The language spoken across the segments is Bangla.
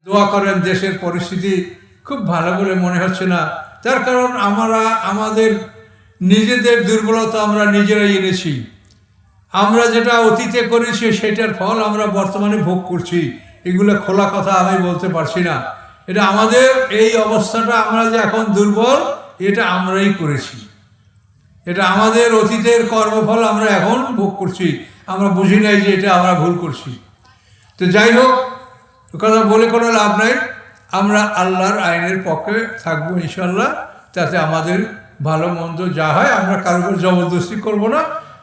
দোয়া করেন। দেশের পরিস্থিতি খুব ভালো বলে মনে হচ্ছে না, তার কারণ আমরা আমাদের নিজেদের দুর্বলতা আমরা নিজেরাই এনেছি। আমরা যেটা অতীতে করেছি সেটার ফল আমরা বর্তমানে ভোগ করছি। এগুলো খোলা কথা আমি বলতে পারছি না। এটা আমাদের এই অবস্থাটা, আমরা যে এখন দুর্বল, এটা আমরাই করেছি। এটা আমাদের অতীতের কর্মফল আমরা এখন ভোগ করছি। আমরা বুঝি নাই যে এটা আমরা ভুল করছি। তো যাই হোক, কথা বলে কোনো লাভ নাই। আমরা আল্লাহর আইনের পক্ষে থাকবো ইনশাল্লাহ। তাতে আমাদের ভালো মন্দ যা হয় আমরা কারোর উপর জবরদস্তি করবো না,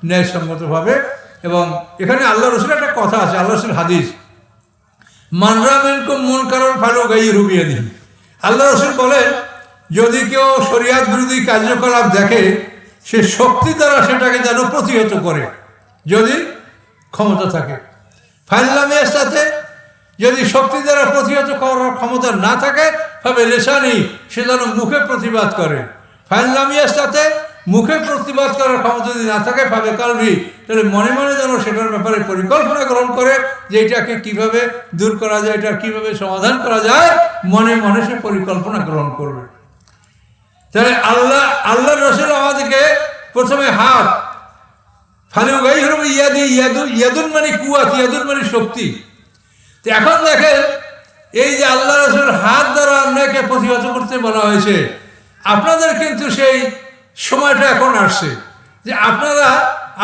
ন্যায়সঙ্গতভাবে। এবং এখানে আল্লাহ রসুলের একটা কথা আছে, আল্লাহ রসুল হাদিস, মানরা মিনকুম মুনকারান ফালইয়ুগাইয়িরহু বিয়াদিহি। আল্লাহ রসুল বলেন, যদি কেউ শরিয়াত বিরোধী কার্যকলাপ দেখে, সে শক্তি দ্বারা সেটাকে যেন প্রতিহত করে, যদি ক্ষমতা থাকে। ফাইনলামের সাথে যদি শক্তি দ্বারা প্রতিহত করার ক্ষমতা না থাকে, তবে লেসানি, সে যেন মুখে প্রতিবাদ করে। ফাইনলামিয়ার সাথে মুখে প্রতিবাদ করার ক্ষমতা যদি না থাকে, ভাবে কালবি, তাহলে মনে মনে যেন সেটার ব্যাপারে পরিকল্পনা গ্রহণ করে যে এটাকে কীভাবে দূর করা যায়, এটা কীভাবে সমাধান করা যায়, মনে মনে সে পরিকল্পনা গ্রহণ করবে। তাহলে আল্লাহ রসুল আমাদেরকে প্রথমে হাত, ফালইয়ুগাইয়িরহু বিয়াদিহি, ইয়াদুন মানে কুওয়াত, ইয়াদুন মানে শক্তি। তো এখন দেখেন, এই যে আল্লাহ রসুল হাত দ্বারা অন্যায়কে প্রতিহত করতে বলা হয়েছে, আপনাদের কিন্তু সেই সময়টা এখন আসছে যে আপনারা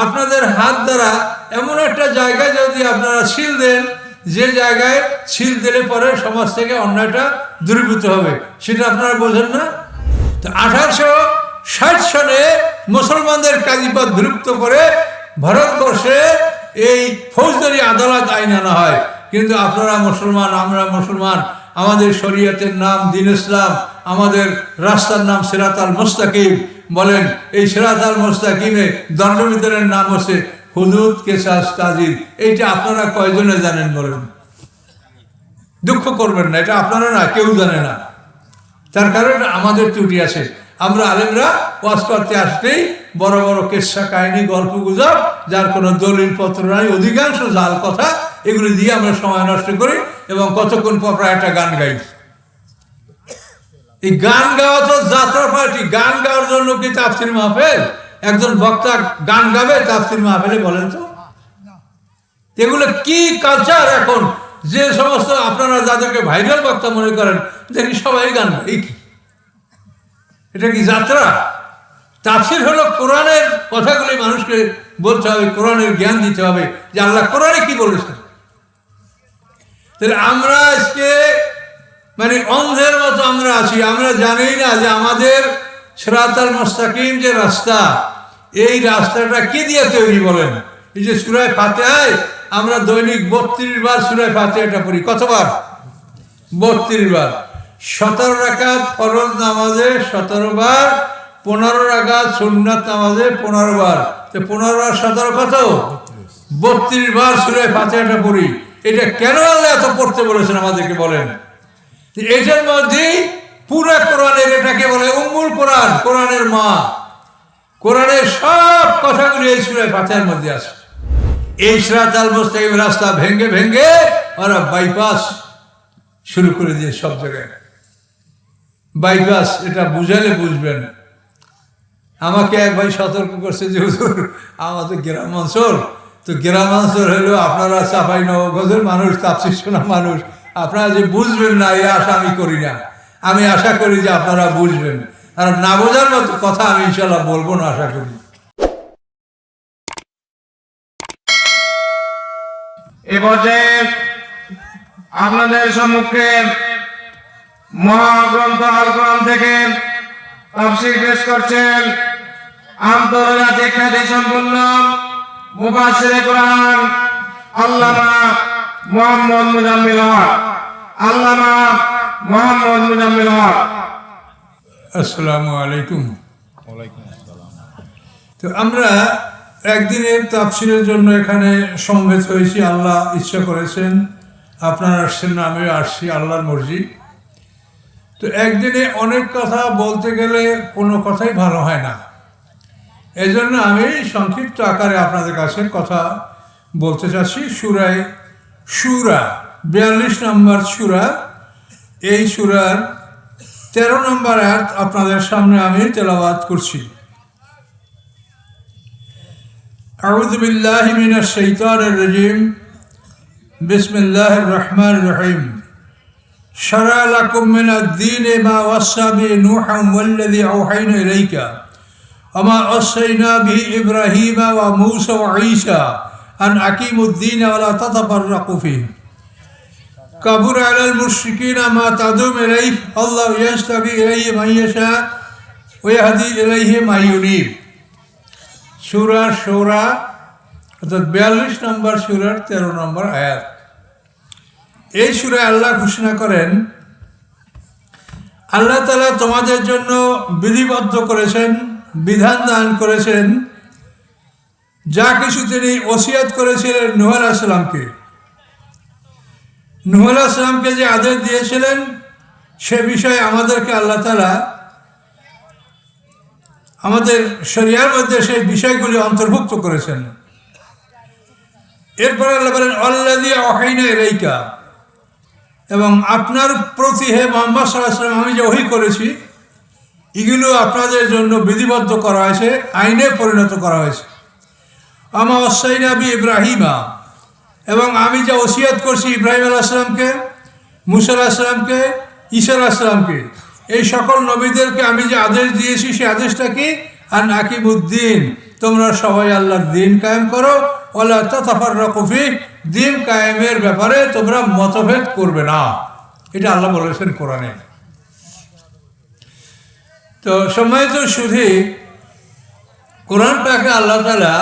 আপনাদের হাত দ্বারা এমন একটা জায়গায় যদি আপনারা ছিল দেন, যে জায়গায় ছিল দিলে পরে সমাজ থেকে অন্যায়টা দূরীভূত হবে, সেটা আপনারা বোঝেন না। তো 1860 সনে মুসলমানদের কাজীপদ বিলুপ্ত করে ভারতবর্ষে এই ফৌজদারি আদালত আইন আনা হয়। কিন্তু আপনারা মুসলমান, আমরা মুসলমান, আমাদের শরীয়তের নাম দ্বীন ইসলাম, আমাদের রাস্তার নাম সিরাতাল মুস্তাকিম। বলেন, এই সিরাতাল মুস্তাকিমে দণ্ডবিধানের নাম হচ্ছে হুদুদ, কিসাস, তাজির। এইটা আপনারা কয়জনে জানেন বলেন? দুঃখ করবেন না, এটা আপনারা না, কেউ জানে না। তার কারণ আমাদের ত্রুটি আছে। আমরা আলেমরা ওয়াজ করতে আসতেই বড় বড় কেসা কাহিনী, গল্প গুজব, যার কোনো দলিল পত্র নাই, অধিকাংশ জাল কথা, এগুলো দিয়ে আমরা সময় নষ্ট করি এবং কতক্ষণ পর প্রায় একটা গান গাই। এই গান গাওয়া তো যাত্রা পার্টি। গান গাওয়ার জন্য কি তাফসীর মাহফিল? একজন বক্তা গান গাবে তাফসীর মাহফিলে? বলেন তো, এগুলো কি কালচার এখন? যে সমস্ত আপনারা যাদেরকে ভাইরাল বক্তা মনে করেন, দেখি সবাই গান গায়। কি এটা কি যাত্রা? তাফসীর হলো কোরআনের কথাগুলি মানুষকে বলতে হবে, কোরআনের জ্ঞান দিতে হবে যে আল্লাহ কোরআনে কি বলেছেন। তাহলে আমরা আজকে মানে অন্ধের মতো আমরা আছি। আমরা জানি না যে আমাদের সিরাতাল মুস্তাকিম যে রাস্তা, এই রাস্তাটা কি দিয়ে তৈরি বলেন? এই যে সূরা ফাতিহায় আমরা দৈনিক 32 বার সূরা ফাতিহাটা পড়ি। কতবার? 32 বার। 17 রাকাত ফরজ নামাজে 17 বার, 15 রাকাত সুন্নাত নামাজে 15 বার। তো 15 বার 17 কত? 32 বার সূরা ফাতিহাটা পড়ি। এটা কেন আল্লাহ এত পড়তে বলেছেন আমাদেরকে বলেন? এটার মধ্যে পুরো কোরআনের, এটাকে বলে উম্মুল কোরআন, কোরআনের মা। কোরআনের সব কথাগুলি এই সূরা ফাতিহার মধ্যে আছে। এই সিরাতাল মুস্তাকিম রাস্তা ভেঙ্গে ভেঙ্গে ওরা বাইপাস শুরু করে দিয়ে সব জায়গায়। বাইপাস, এটা বুঝালে বুঝবেন। আমাকে এক ভাই সতর্ক করছে যে হুজুর, আমাদের গ্রামাঞ্চল, তো গ্রামাঞ্চল হলেও আপনারা চাঁপাইনবাবগঞ্জের মানুষ, তাফসীর শোনা মানুষ, আপনারা যে বুঝবেন না এই আশা আমি করি না। আমি আশা করি যে আপনারা বুঝবেন, আর না বোঝার মতো কথা আমি ইনশাল্লাহ বলবো না, আশা করি। এ পর্যায়ে আপনাদের সম্মুখে মহাগ্রন্থ আল কোরআন থেকে তাফসীর পেশ করছেন আন্তর্জাতিক খ্যাতি সম্পন্ন মুফাসসিরে কোরআন আল্লামা মুহাম্মদ মুজাম্মিল হক। আল্লামা মুহাম্মদ মুজাম্মিল হক। আসসালামু আলাইকুম। তো আমরা একদিনের তাফসীরের জন্য এখানে সমবেত হয়েছি। আল্লাহ ইচ্ছা করেছেন, আপনারা আসছেন না, আমিও আসছি, আল্লাহর মর্জি। তো একদিনে অনেক কথা বলতে গেলে কোনো কথাই ভালো হয় না। এই জন্য আমি সংক্ষিপ্ত আকারে আপনাদের কাছে কথা বলতে চাচ্ছি। সূরা 42 নম্বর সূরা, এই সূরার 13 নম্বর আয়াত আপনাদের সামনে আমি তেলাওয়াত করছি। আউযু বিল্লাহি মিনাশ শাইতানির রাজীম। বিসমিল্লাহির রহমানির রহিম। শারা লাকুম মিনাদ দীনি মা ওয়াসা বিহি নূহান ওয়াল্লাযী আওহাইনা ইলাইকা ওয়া মা ওয়াসাইনা বিহি ইব্রাহিমা ওয়া মূসা ওয়া ঈসা আন আকিমুদ দীন ওয়া লা তাতাফাররাকু ফীহি কাবুরা আলাল মুশরিকিনা মা তাদুম ইলাইহি আল্লাহু ইয়াজতাবি ইলাইহি মান ইয়াশা ওয়া ইয়াহদি ইলাইহি মান ইউনীব। সূরা শূরা অর্থাৎ 42 নম্বর সূরার 13 নম্বর আয়াত। এই সূরায় আল্লাহ ঘোষণা করেন, আল্লাহ তাআলা তোমাদের জন্য বিধিবদ্ধ করেছেন, বিধান দান করেছেন যা কিছু তিনি ওসিয়ত করেছিলেন নূহ আলাইহিস সালামকে। নূহ আলাইহিস সালামকে যে আদেশ দিয়েছিলেন সে বিষয়ে আমাদেরকে আল্লাহ তাআলা আমাদের শরিয়ার মধ্যে সেই বিষয়গুলি অন্তর্ভুক্ত করেছেন। এরপর আল্লাহ বলেন আল্লাযী আওহাইনা ইলাইকা, এবং আপনার প্রতি হে মুহাম্মদ সাল্লাল্লাহু আলাইহি ওয়াসাল্লাম আমি যে ওহী করেছি এগুলো আপনাদের জন্য বিধিবদ্ধ করা হয়েছে, আইনে পরিণত করা হয়েছে। আমা ওয়াসাইনা বি ইব্রাহিমা, এবং আমি যে ওসিয়ত করছি ইব্রাহিম আলাইহিস সালামকে, মূসা আলাইহিস সালামকে, ঈসা আলাইহিস সালামকে, এই সকল নবীদেরকে আমি যে আদেশ দিয়েছি সেই আদেশটা কি? আন আকিমুদ্দিন, তোমরা সবাই আল্লাহর দিন কায়েম করো, ওয়ালা তাতাফাররাকু ফীহি, দিন কায়েমের ব্যাপারে তোমরা মতভেদ করবে না। এটা আল্লাহ বলেছেন কোরআনে। তো সম্মানিত শুধু কোরআনটাকে আল্লাহ তাআলা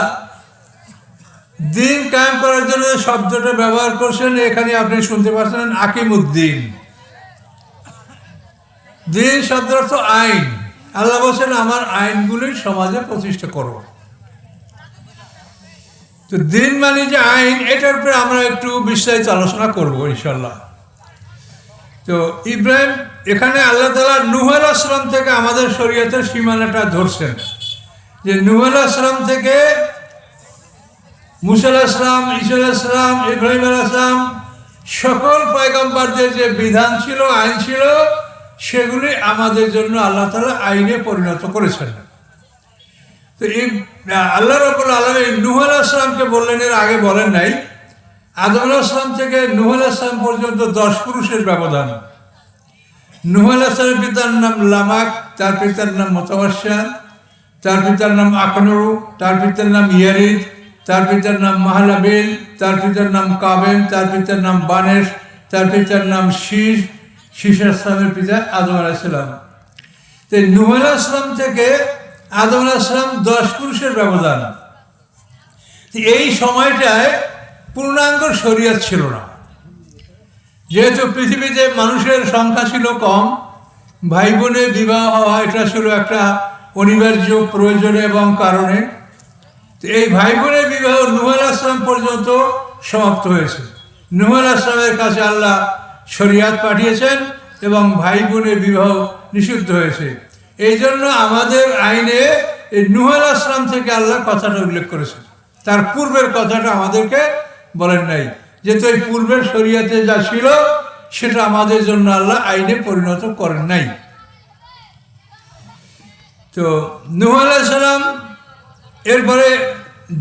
দিন কায়েম করার জন্য শব্দটা ব্যবহার করছেন, এখানে আপনি শুনতে পাচ্ছেন আকিমুদ্দিন। দিন শব্দ অর্থ আইন। আল্লাহ বলছেন আমার আইনগুলি সমাজে প্রতিষ্ঠা করো। তো দিন মানে যে আইন, এটার উপরে আমরা একটু বিস্তারিত আলোচনা করবো ইনশাল্লাহ। তো ইব্রাহিম, এখানে আল্লাহ তাআলা নূহ আলাইহিস সালাম থেকে আমাদের শরীয়তের সীমানাটা ধরছেন, যে নূহ আলাইহিস সালাম থেকে মূসা আলাইহিস সালাম, ঈসা আলাইহিস সালাম, ইব্রাহিম আলাইহিস সালাম, সকল পয়গম্বরদের যে বিধান ছিল, আইন ছিল, সেগুলি আমাদের জন্য আল্লাহ তাআলা আইনে পরিণত করেছেন। তো এই আল্লাহ রাব্বুল আলামিন নূহ আলাইহিস সালামকে বললেন, এর আগে বলেন নাই। আদম আলাইহিস সালাম থেকে নূহ আলাইহিস সালাম পর্যন্ত 10 পুরুষের ব্যবধান। নূহ আলাইহিস সালামের পিতার নাম লামাক, তার পিতার নাম মুতাওয়াশশা, তার পিতার নাম আকনু, তার পিতার নাম ইয়ারিদ, তার পিতার নাম মাহলাবিল, তার পিতার নাম কাবেন, তার পিতার নাম বানেশ, তার পিতার নাম শীষ, শীষ আসলামের পিতা আদম আলাইহিস সালাম। তো নূহ আলাইহিস সালাম থেকে আদম আলাইহিস সালাম 10 পুরুষের ব্যবধান। এই সময়টায় পূর্ণাঙ্গ শরীয়ত ছিল না, যেহেতু পৃথিবীতে মানুষের সংখ্যা ছিল কম, ভাই বোনের বিবাহ হওয়া এটা ছিল একটা অনিবার্য প্রয়োজনে এবং কারণে। তো এই ভাই বোনের বিবাহ নূহ আলাইহিস সালাম পর্যন্ত সমাপ্ত হয়েছে। নূহ আলাইহিস সালামের কাছে আল্লাহ শরিয়াত পাঠিয়েছেন এবং ভাই বোনের বিবাহ নিষিদ্ধ হয়েছে। এই জন্য আমাদের আইনে এই নূহ আলাইহিস সালাম থেকে আল্লাহ কথাটা উল্লেখ করেছেন, তার পূর্বের কথাটা আমাদেরকে বলেন নাই, যেহেতু এই পূর্বের শরিয়াতে যা ছিল সেটা আমাদের জন্য আল্লাহ আইনে পরিণত করেন নাই। তো নূহ আলাইহিস সালাম, এরপরে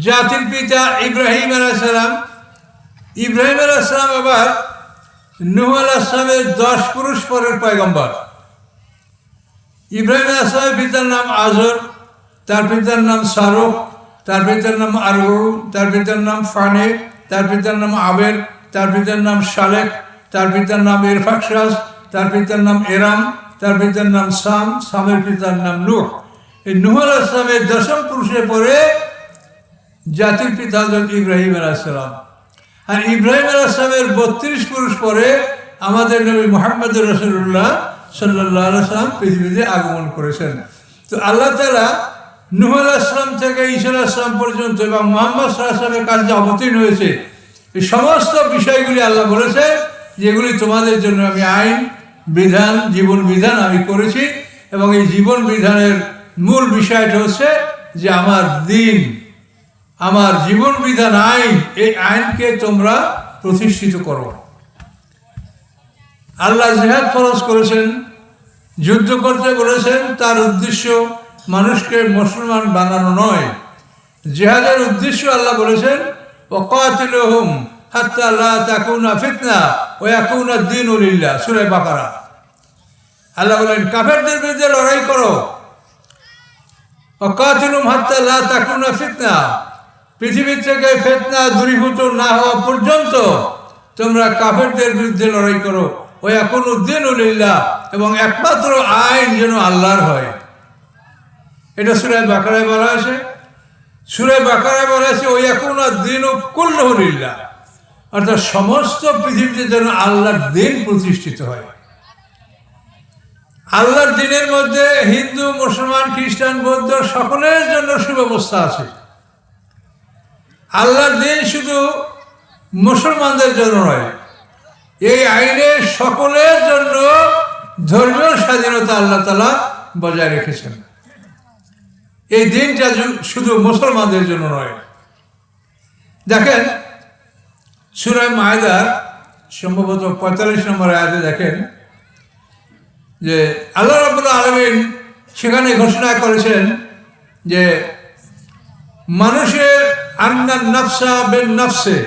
জাতির পিতা ইব্রাহিম আলাইহিস সালাম। ইব্রাহিম আলাইহিস সালাম আবার নূহ আলাইহিস সালামের 10 পুরুষ পরের পয়গম্বর। ইব্রাহিম আলাইহিস সালামের পিতার নাম আজর, তার পিতার নাম সারুখ, তার পিতার নাম আরউ, তার পিতার নাম ফানে, তার পিতার নাম আবের, তার পিতার নাম শালেক, তার পিতার নাম ইরফাকশাস, তার পিতার নাম এরাম, তার পিতার নাম সাম, সামের পিতার নাম নূহ। এই নূহ আলাইহিস সালামের 10ম পুরুষের পরে জাতির পিতা হযরত ইব্রাহিম আলাইহিস সালাম। আর ইব্রাহিম আলাইহিস সালামের 32 পুরুষ পরে আমাদের নবী মুহাম্মদ রাসূলুল্লাহ সাল্লাল্লাহু আলাইহি ওয়াসাল্লাম পৃথিবীতে আগমন করেছেন। তো আল্লাহ তাআলা নূহ আলাইহিস সালাম থেকে ঈসা আলাইহিস সালাম পর্যন্ত এবং মুহাম্মদ সাল্লাল্লাহু আলাইহি ওয়াসাল্লামের কাছে অবতীর্ণ হয়েছে, এই সমস্ত বিষয়গুলি আল্লাহ বলেছেন যেগুলি তোমাদের জন্য আমি আইন বিধান, জীবন বিধান আমি করেছি। এবং এই জীবন বিধানের মূল বিষয়টা হচ্ছে যে আমার দিন, আমার জীবন বিধান আইন, এই আইনকে তোমরা প্রতিষ্ঠিত করো। আল্লাহ জিহাদ ফরজ করেছেন, যুদ্ধ করতে বলেছেন। তার উদ্দেশ্য মানুষকে মুসলমান বানানো নয়। জিহাদের উদ্দেশ্য আল্লাহ বলেছেন ওয়াকাতিলুহুম হাত্তা লা তাকুনা ফিতনা ওয়া ইয়াকুনা দ্বীনু লিল্লাহ, সূরা বাকারা। আল্লাহ বলেন কাফেরদের বিরুদ্ধে লড়াই করো। ওয়াকাতিলুহুম হাত্তা লা তাকুনা ফিতনা, পৃথিবী থেকে ফিতনা দূরীভূত না হওয়া পর্যন্ত তোমরা কাফেরদের বিরুদ্ধে লড়াই করো। ওয়া ইয়াকুনা দ্বীনু লিল্লাহ, এবং একমাত্র আইন যেন আল্লাহর হয়। এটা সূরা বাকারায় বলা আছে। সূরা বাকারায় বলা আছে ওয়া ইয়াকুনা দ্বীনু কুল্লুহু লিল্লাহ, অর্থাৎ সমস্ত পৃথিবীতে যেন আল্লাহর দ্বীন প্রতিষ্ঠিত হয়। আল্লাহর দ্বীনের মধ্যে হিন্দু, মুসলমান, খ্রিস্টান, বৌদ্ধ সকলের জন্য সুব্যবস্থা আছে। আল্লাহর দ্বীন শুধু মুসলমানদের জন্য নয়, এই আইনে সকলের জন্য ধর্মীয় স্বাধীনতা আল্লাহ তাআলা বজায় রেখেছেন। এই দিনটা শুধু মুসলমানদের জন্য নয়। দেখেন সূরা মায়েদার সম্ভবত 45 নম্বর আয়াতে দেখেন যে আল্লাহ রাব্বুল আলামিন সেখানে ঘোষণা করেছেন যে মানুষের আন্নান নাফসা বিন নাফসে,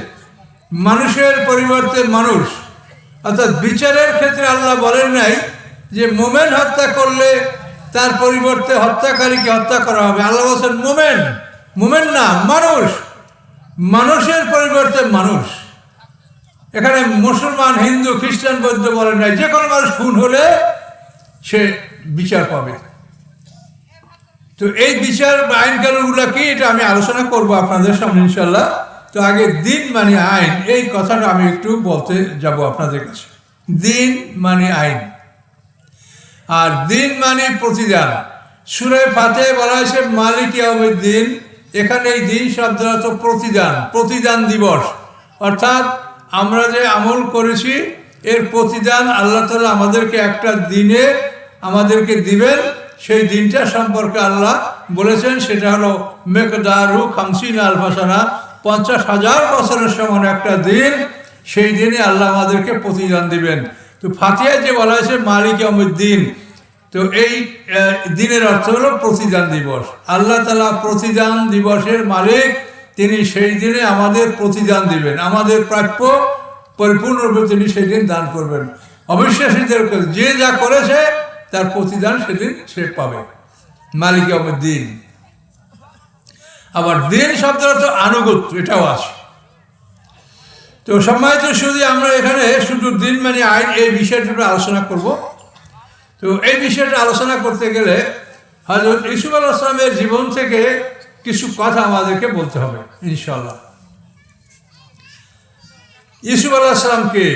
মানুষের পরিবর্তে মানুষ, অর্থাৎ বিচারের ক্ষেত্রে আল্লাহ বলেন নাই যে মোমেন হত্যা করলে তার পরিবর্তে হত্যাকারীকে হত্যা করা হবে। আল্লাহ বলছেন মোমেন, মোমেন না মানুষ, মানুষের পরিবর্তে মানুষ। এখানে মুসলমান, হিন্দু, খ্রিস্টান, বৌদ্ধ বলেন নাই, যে কোনো মানুষ খুন হলে সে বিচার পাবে। তো এই বিচার আইন কানুনগুলো কি, এটা আমি আলোচনা করব আপনাদের সামনে ইনশাল্লাহ। তো আগে দিন মানে আইন, এই কথাটা আমি একটু বলতে যাব আপনাদের কাছে। দিন মানে আইন, আর দিন মানে প্রতিদান। সূরা ফাতিহায় বলা হয়েছে মালিক ইয়াউমিদ্দিন, এখানে এই দিন শব্দটা তো প্রতিদান, প্রতিদান দিবস। অর্থাৎ আমরা যে আমল করেছি এর প্রতিদান আল্লাহ তাআলা আমাদেরকে একটা দিনে আমাদেরকে দিবেন। সেই দিনটা সম্পর্কে আল্লাহ বলেছেন সেটা হলো মিকদারু 50 আলফ সানা, 50,000 বছরের সমান একটা দিন। সেই দিনে আল্লাহ আমাদেরকে প্রতিদান দিবেন। তো ফাতিহায় যে বলা হয়েছে মালিক ইয়াউমিদ্দিন, তো এই দিনের অর্থ হলো প্রতিদান দিবস। আল্লাহ তাআলা প্রতিদান দিবসের মালিক, তিনি সেই দিনে আমাদের প্রতিদান দিবেন। আমাদের প্রাপ্য পরিপূর্ণরূপে তিনি সেই দিন দান করবেন। অবিশ্বাসীদের যে যা করেছে তার প্রতিদান সেদিন সে পাবে। মালিক ইয়াউমিদ্দিন। আবার দিন শব্দটা তো আনুগত্য, এটাও আছে। তো সম্মানিত শুধু আমরা এখানে শুধু দিন মানে আইন, এই বিষয়টা আলোচনা করব। তো এই বিষয়টা আলোচনা করতে গেলে হযরত ইউসুফ আলাইহিস সালামের জীবন থেকে কিছু কথা আমাদেরকে বলতে হবে ইনশাআল্লাহ। ইউসুফ আলাইহিস সালামকে,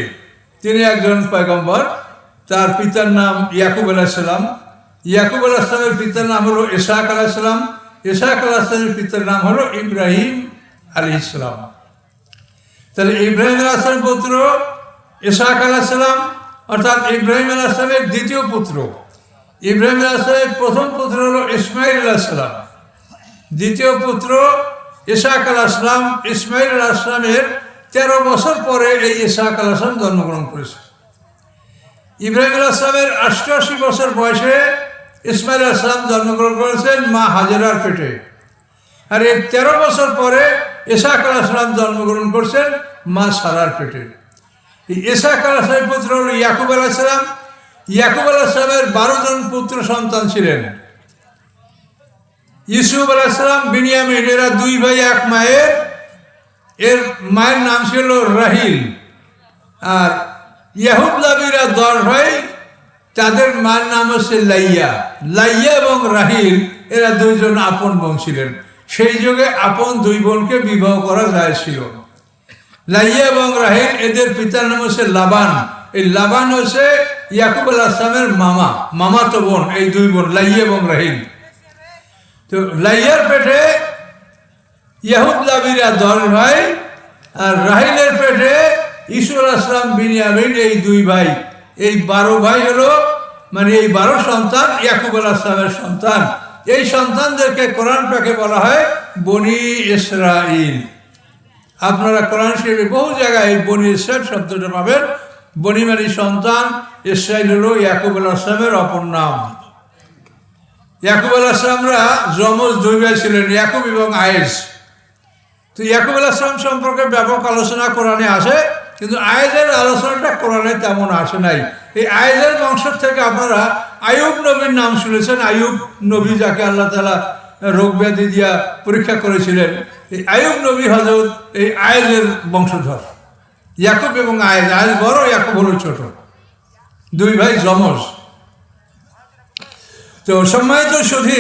তিনি একজন পয়গম্বর। তার পিতার নাম ইয়াকুব আলাইহিস সালাম। ইয়াকুব আলাইহিস সালামের পিতার নাম হলো ইসহাক আলাইহিস সালাম। ইসহাক আলাইহিস সালামের পিতার নাম হলো ইব্রাহিম আলাইহিস সালাম। তাহলে ইব্রাহিম আলাইহিস সালামের পুত্র ইসহাক আলাইহিস সালাম, অর্থাৎ ইব্রাহিম আলাইহিস সালামের দ্বিতীয় পুত্র। ইব্রাহিম আলাইহিস সালামের প্রথম পুত্র হলো ইসমাইল আলাইহিস সালাম, দ্বিতীয় পুত্র ইসহাক আলাইহিস সালাম। ইসমাইল আলাইহিস সালামের 13 বছর পরে এই ইসহাক আলাইহিস সালাম জন্মগ্রহণ করেছে। ইব্রাহিম আলাইহিস সালামের 88 বছর বয়সে ইসমাইল আলাইহিস সালাম জন্মগ্রহণ করেছেন মা হাজেরার পেটে। আর এই 13 বছর পরে ইসহাক আলাইহিস সালাম জন্মগ্রহণ করছেন মা সারার পেটে। এই ইসহাক আলাইহিস সালামের পুত্র হল ইয়াকুব আলাইহিস সালাম। ইয়াকুব আলাইহিস সালামের 12 জন পুত্র সন্তান ছিলেন। ইউসুফ আলাইহিস সালাম, বিনিয়ামিন, এরা 2 ভাই 1 মায়ের। এর মায়ের নাম ছিল রাহিল। আর ইয়াহুদলাবিরা 10 ভাই, তাদের মায়ের নাম হচ্ছে লাইয়া। লাইয়া এবং রাহিল এরা 2 জন আপন বোন ছিলেন। সেই যুগে আপন 2 বোনকে বিবাহ করা যায়ছিল। লাইয়া এবং রাহিল, এদের পিতার নাম হচ্ছে লাবান। এই লাবান হচ্ছে ইয়াকুব আলাইহিস সালামের মামাতো বোন। এই 2 বোন লাইয়া এবং রাহিল। তো লাইয়ার পেটে ইয়াহুদলাবিরা 10 ভাই, আর রাহিলের পেটে ইউসুফ আলাইহিস সালাম, বিনিয়ামিন, এই 2 ভাই। এই 12 ভাই হলো, মানে এই 12 সন্তান ইয়াকুব আলাইহিস সালামের সন্তান। এই সন্তানদেরকে কোরআন পাকে বলা হয় বনি ইসরাইল। আপনারা কোরআন শরীফে বহু জায়গায় এই বনি ইসরাইল শব্দটা পাবেন। বনিমারি সন্তান ইসরাইল হলো ইয়াকুব আলাইহিস সালামের অপর নাম। ইয়াকুব আলাইহিস সালামরা যমজ দুই ভাই ছিলেন, ইয়াকুব এবং আয়েস। তো ইয়াকুব আলাইহিস সালাম সম্পর্কে ব্যাপক আলোচনা কোরআনে আসে, কিন্তু আয়েজের আলোচনাটা কোরআনে তেমন আসে নাই। এই আয়েজের বংশ থেকে আপনারা আইয়ুব নবীর নাম শুনেছেন। আইয়ুব নবী যাকে আল্লাহ তাআলা রোগ ব্যাধি দিয়া পরীক্ষা করেছিলেন, এই আইয়ুব নবী হযরত এই আয়েজের বংশধর। ইয়াকুব এবং আয়েজ, আয়েজ বড়, ইয়াকুব হলো ছোট, দুই ভাই যমজ। তো সম্মানিত শুধু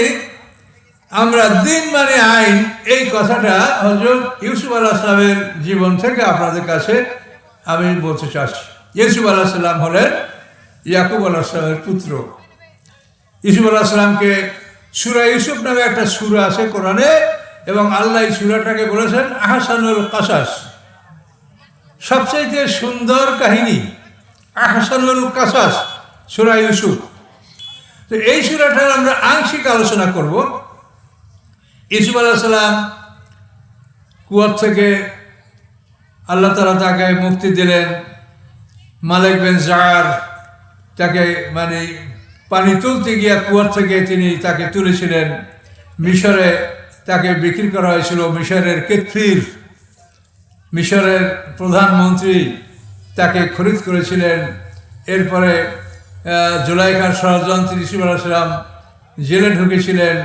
আমরা দিন মানে আইন, এই কথাটা হযরত ইউসুফ আলাইহিস সালামের জীবন থেকে আপনাদের কাছে আমি বলতে চাচ্ছি। ইউসুফ আলাইহিস সালাম হলেন ইয়াকুব আলাইহিস সালামের পুত্র। ইউসুফ আলাইহিস সালামকে সূরা ইউসুফ নামে একটা সূরা আছে কোরআনে, এবং আল্লাহ এই সূরাটাকে বলেছেন আহসানুল কাসাস, সবচেয়ে সুন্দর কাহিনী। আহসানুল কাসাস সূরা ইউসুফ। তো এই সূরাটার আমরা আংশিক আলোচনা করব। ইউসুফ আলাইহিস সালাম কুয়ার থেকে আল্লাহ তাআলা তাকে মুক্তি দিলেন। মালিক বিন জার তাকে মানে পানি তুলতে গিয়ে কুয়ার থেকে তিনি তাকে তুলেছিলেন। মিশরে তাকে বিক্রি করা হয়েছিল। মিশরের কেতফির, মিশরের প্রধানমন্ত্রী তাকে খরিদ করেছিলেন। এরপরে জুলাইখার ষড়যন্ত্রী ইউসুফ আলাইহিস সালাম জেলে ঢুকেছিলেন।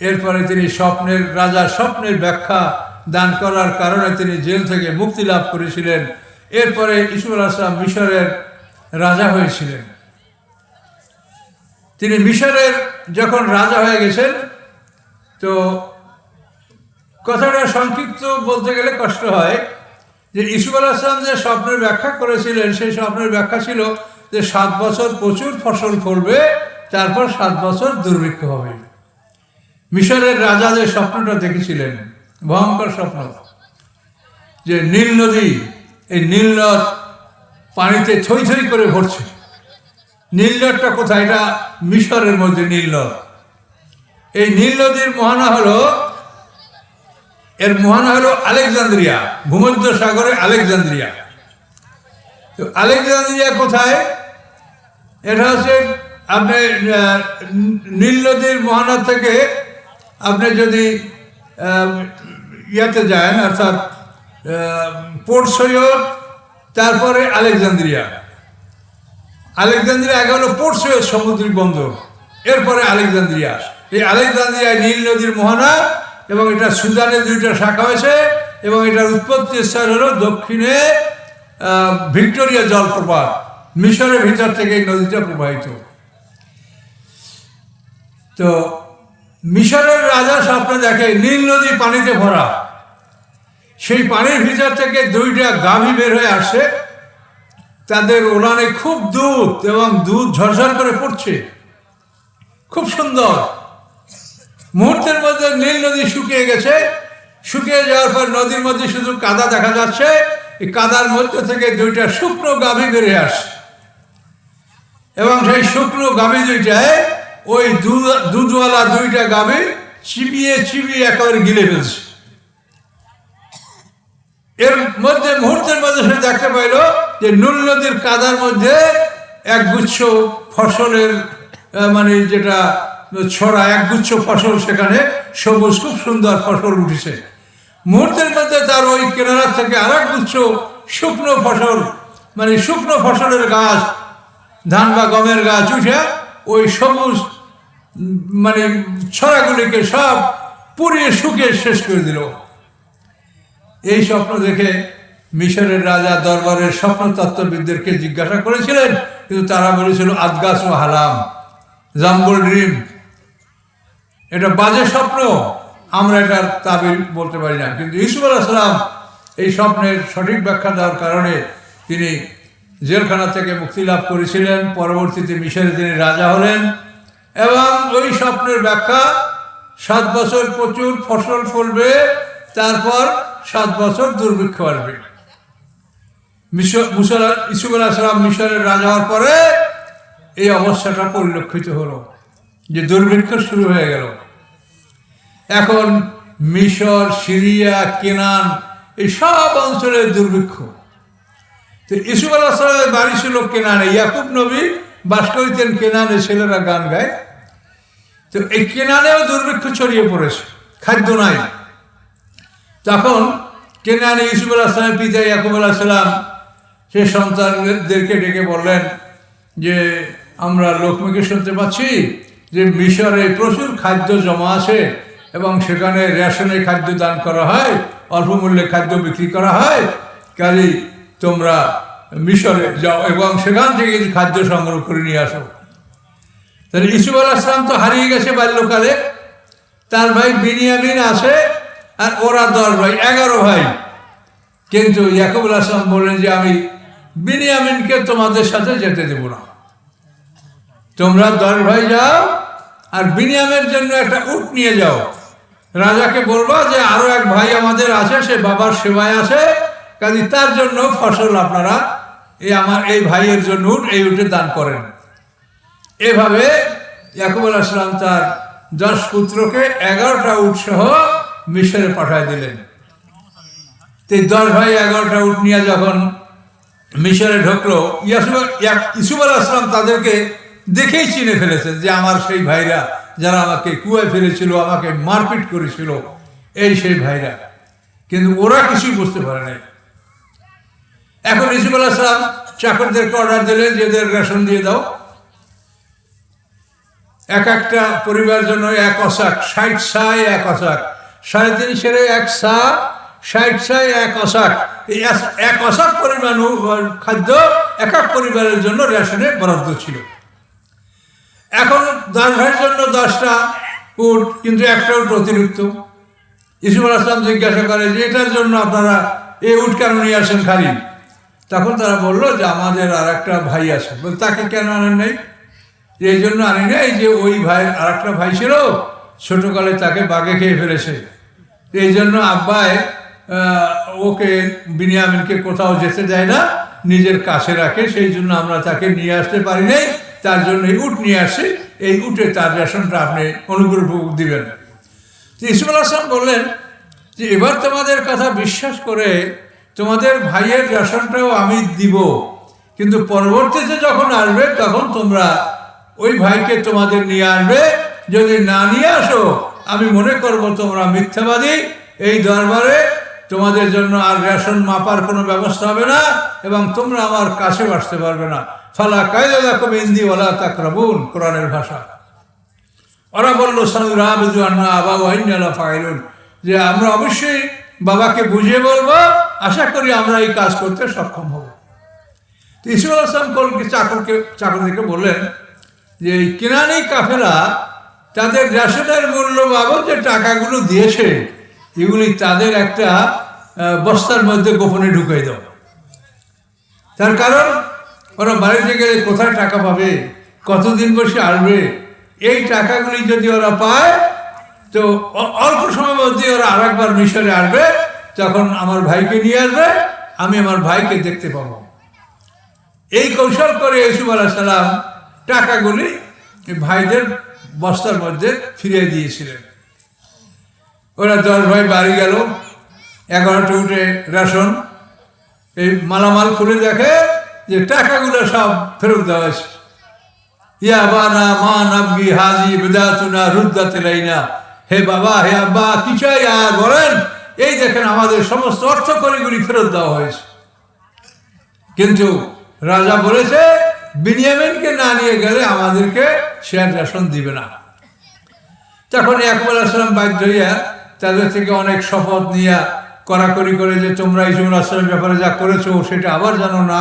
এরপরে তিনি রাজার স্বপ্নের ব্যাখ্যা দান করার কারণে তিনি জেল থেকে মুক্তি লাভ করেছিলেন। এরপরে ইউসুফ আলাইহিস সালাম মিশরের রাজা হয়েছিলেন। তিনি মিশরের যখন রাজা হয়ে গেছেন, তো কথাটা সংক্ষিপ্ত বলতে গেলে কষ্ট হয় যে ইউসুফ আলাইহিস সালাম যে স্বপ্নের ব্যাখ্যা করেছিলেন, সেই স্বপ্নের ব্যাখ্যা ছিল যে 7 বছর প্রচুর ফসল ফলবে, তারপর 7 বছর দুর্ভিক্ষ হবে। মিশরের রাজা যে স্বপ্নটা দেখেছিলেন, ভয়ঙ্কর স্বপ্ন, যে নীল নদী, এই নীল নদ পানিতে থই থই করে ভরছে। নীল নদটা কোথায়? এটা মিশরের মধ্যে নীল নদ। এই নীল নদীর মোহনা হলো আলেকজান্দ্রিয়া, ভূমধ্য সাগরে আলেকজান্দ্রিয়া। তো আলেকজান্দ্রিয়া কোথায়? এটা হচ্ছে আপনি নীল নদীর মোহনা থেকে আপনি যদি ইয়াতে যান, অর্থাৎ পোর্ট সৈয়দ, তারপরে আলেকজান্দ্রিয়া। আলেকজান্দ্রিয়া আগে হলো পোর্ট সৈয়দ সামুদ্রিক বন্দর, এরপরে আলেকজান্দ্রিয়া। এই আলেকজান্দ্রিয়ায় নীল নদীর মোহনা, এবং এটা সুদানের 2টা শাখা হয়েছে, এবং এটার উৎপত্তি স্থল হলো দক্ষিণে ভিক্টোরিয়া জলপ্রপাত। মিশরের ভিতর থেকে এই নদীটা প্রবাহিত। তো মিশরের রাজা স্বপ্নে দেখে নীল নদী পানিতে ভরা। সেই পানির ভিতর থেকে 2টা গাভী বের হয়ে আসে। তাদের ওলানে খুব দুধ, এবং দুধ ঝরঝর করে পড়ছে, খুব সুন্দর। মুহূর্তের মধ্যে নীল নদী শুকিয়ে গেছে। শুকিয়ে যাওয়ার পর নদীর মধ্যে শুধু কাদা দেখা যাচ্ছে। এই কাদার মধ্যে থেকে 2টা শুকনো গাভী বেরিয়ে আসে, এবং সেই শুকনো গাভী 2টায় ওই দুধওয়ালা 2টা গাভী চিবিয়ে একেবারে গিলে ফেলছে। এর মধ্যে মুহূর্তের মধ্যে সে দেখতে পাইল যে নীল নদীর কাদার মধ্যে একগুচ্ছ ফসলের মানে যেটা ছড়া, একগুচ্ছ ফসল, সেখানে সবুজ খুব সুন্দর ফসল উঠেছে। মুহূর্তের মধ্যে তার ওই কিনারা থেকে আর একগুচ্ছ শুকনো ফসল, মানে শুকনো ফসলের গাছ, ধান বা গমের গাছ উঠে ওই সবুজ মানে ছড়াগুলিকে সব পুড়িয়ে শুকিয়ে শেষ করে দিল। এই স্বপ্ন দেখে মিশরের রাজা দরবারের স্বপ্নতত্ত্ববিদদেরকে জিজ্ঞাসা করেছিলেন, কিন্তু তারা বলেছিল আদগাস ও হালাম, জাম্বুল ড্রিম, এটা বাজে স্বপ্ন, আমরা এটার তাবিল বলতে পারি না। কিন্তু ইউসুফ আলাইহিস সালাম এই স্বপ্নের সঠিক ব্যাখ্যা দেওয়ার কারণে তিনি জেলখানা থেকে মুক্তি লাভ করেছিলেন। পরবর্তীতে মিশরে তিনি রাজা হলেন, এবং ওই স্বপ্নের ব্যাখ্যা 7 বছর প্রচুর ফসল ফলবে, তারপর 7 বছর দুর্ভিক্ষ আসবে। ইউসুফ আলাইহিস সালাম মিশরের রাজা হওয়ার পরে এই অবস্থাটা পরিলক্ষিত হলো, যে দুর্ভিক্ষ শুরু হয়ে গেল। এখন মিশর, সিরিয়া, কেনান, এই সব অঞ্চলের দুর্ভিক্ষ। তো ইউসুফ আলাইহিস সালামের বাড়ি ছিল কেনানে, ইয়াকুব নবী বাস করিতেন কেনানে, ছেলেরা গান গায়। তো এই কেনানেও দুর্ভিক্ষ ছড়িয়ে পড়েছে, খাদ্য নাই। তখন কেনানে ইউসুফ আলাইহিস সালামের পিতা ইয়াকুব আলাইহিস সালাম সে সন্তানদেরকে ডেকে বললেন যে আমরা লোকমুখে শুনতে পাচ্ছি যে মিশরে প্রচুর খাদ্য জমা আছে এবং সেখানে রেশনে খাদ্য দান করা হয়, অল্প মূল্যে খাদ্য বিক্রি করা হয়, কাজেই তোমরা মিশরে যাও এবং সেখান থেকে খাদ্য সংগ্রহ করে নিয়ে আসো। তাহলে ইউসুফ আলাইহিস সালাম তো হারিয়ে গেছে বাল্যকালে, তার ভাই বিনিয়ামিন আছে, আর ওরা 10 ভাই, 11 ভাই। কিন্তু ইয়াকুব আলাইহিস সালাম বললেন যে আমি বিনিয়ামিনকে তোমাদের সাথে যেতে দেব না, তোমরা 10 ভাই যাও আর বিনিয়ামের জন্য একটা উট নিয়ে যাও, রাজাকে বলবা যে আরো এক ভাই আমাদের আছে, সে বাবার সেবায় আছে, কাজে তার জন্য ফসল আপনারা আমার এই ভাইয়ের জন্য উট, এই উটে দান করেন। এভাবে ইয়াকুব আলাইহিস সালাম তার 10 পুত্রকে 11টা উট সহ মিশরে পাঠায় দিলেন। এই 10 ভাই 11টা উট নিয়ে যখন মিশরে ঢুকলো, ইউসুফ আলাইহিস সালাম তাদেরকে দেখেই চিনে ফেলেছেন যে আমার সেই ভাইরা যারা আমাকে কুয়ায় ফেলেছিল, আমাকে মারপিট করেছিল, এই সেই ভাইরা। কিন্তু ওরা কিছুই বুঝতে পারে নাই। এখন ইউসুফ আলাইহিস সালাম চাকরদেরকে অর্ডার দিলেন যে এদের রেশন দিয়ে দাও, এক একটা পরিবারের জন্য 1 অসাক, 60 সায় 1 অসাক, 3.5 সেরে 1 সা, 60 সায় 1 অসাক, এই 1 অসাক পরিমাণ খাদ্য এক এক পরিবারের জন্য রেশনে বরাদ্দ ছিল। এখন 10 ভাইয়ের জন্য 10টা উট, কিন্তু একটা উট অতিরিক্ত। ইউসুফ আলাইহিস সালাম জিজ্ঞাসা করে যে এটার জন্য আপনারা এই উট কেন নিয়ে আসেন খালি? তখন তারা বললো যে আমাদের আর একটা ভাই আছে। তাকে কেন আনেন নাই? এই জন্য আনি নাই যে ওই ভাইয়ের আর একটা ভাই ছিল, ছোটকালে তাকে বাঘে খেয়ে ফেলেছে, এই জন্য আব্বায় ওকে বিনিয়ামিনকে কোথাও যেতে দেয় না, নিজের কাছে রাখে, সেই জন্য আমরা তাকে নিয়ে আসতে পারি নাই, তার জন্য এই উট নিয়ে আসে, এই উটে তার রেশনটা আপনি অনুগ্রহপূর্বক দিবেন। ইউসুফ আলাইহিস সালাম বললেন যে এবার তোমাদের কথা বিশ্বাস করে তোমাদের ভাইয়ের রেশনটাও আমি দিব, কিন্তু পরবর্তীতে যখন আসবে তখন তোমরা ওই ভাইকে তোমাদের নিয়ে আসবে, যদি না নিয়ে আসো আমি মনে করব তোমরা মিথ্যাবাদী, এই দরবারে তোমাদের জন্য আর রেশন মাপার কোনো ব্যবস্থা হবে না এবং তোমরা আমার কাছেও আসতে পারবে না। ফালা কায়দা লাকুম ইনদি ওয়ালা তাকরাবুন, কোরআনের ভাষা। ওরা বলল সানুরাবিদু আন্না আবা ওয়া ইন্না লাফাইলুন, যে আমরা অবশ্যই বাবাকে বুঝিয়ে বলবো, আশা করি আমরা এই কাজ করতে সক্ষম হব। তো ইউসুফ আলাইহিস সালাম চাকরদেরকে বললেন যে এই কেনানি কাফেলা তাদের রেশনের মূল্য বাবদ যে টাকাগুলো দিয়েছে এগুলি তাদের একটা বস্তার মধ্যে গোপনে ঢুকিয়ে দাও। তার কারণ ওরা বাড়িতে গেলে কোথায় টাকা পাবে, কতদিন বসে আসবে, এই টাকাগুলি যদি ওরা পায় তো অল্প সময়ের মধ্যে ওরা আরেকবার মিশরে আসবে, তখন আমার ভাইকে নিয়ে আসবে, আমি আমার ভাইকে দেখতে পাবো। এই কৌশল করে ইউসুফ আলাইহিস সালাম টাকাগুলি ভাইদের বস্তার মধ্যে ফিরিয়ে দিয়েছিলেন। ওরা 10 ভাই বাড়ি গেল, 11টা উঠে রেশন, এই মালামাল খুলে দেখে যে টাকাগুলো সব ফেরত দেওয়া হয়েছে। ইয়া বানা মা নাবগি হাজি বিদাতুনা রুদ্দাত ইলাইনা, হে বাবা হে আব্বা কি চাই আর বলেন, এই দেখেন আমাদের সমস্ত অর্থকড়িগুলি ফেরত দেওয়া হয়েছে। কিন্তু রাজা বলেছে বিনিয়ামিনকে না নিয়ে গেলে আমাদেরকে সে রেশন দিবে না। তখন ইয়াকুব আলাইহিস সালাম বাধ্য হইয়া তাদের থেকে অনেক শপথ নিয়ে কড়াকড়ি করে যে তোমরা ইউসুফ আলাইহিস সালামের ব্যাপারে যা করেছো সেটা আবার যেন না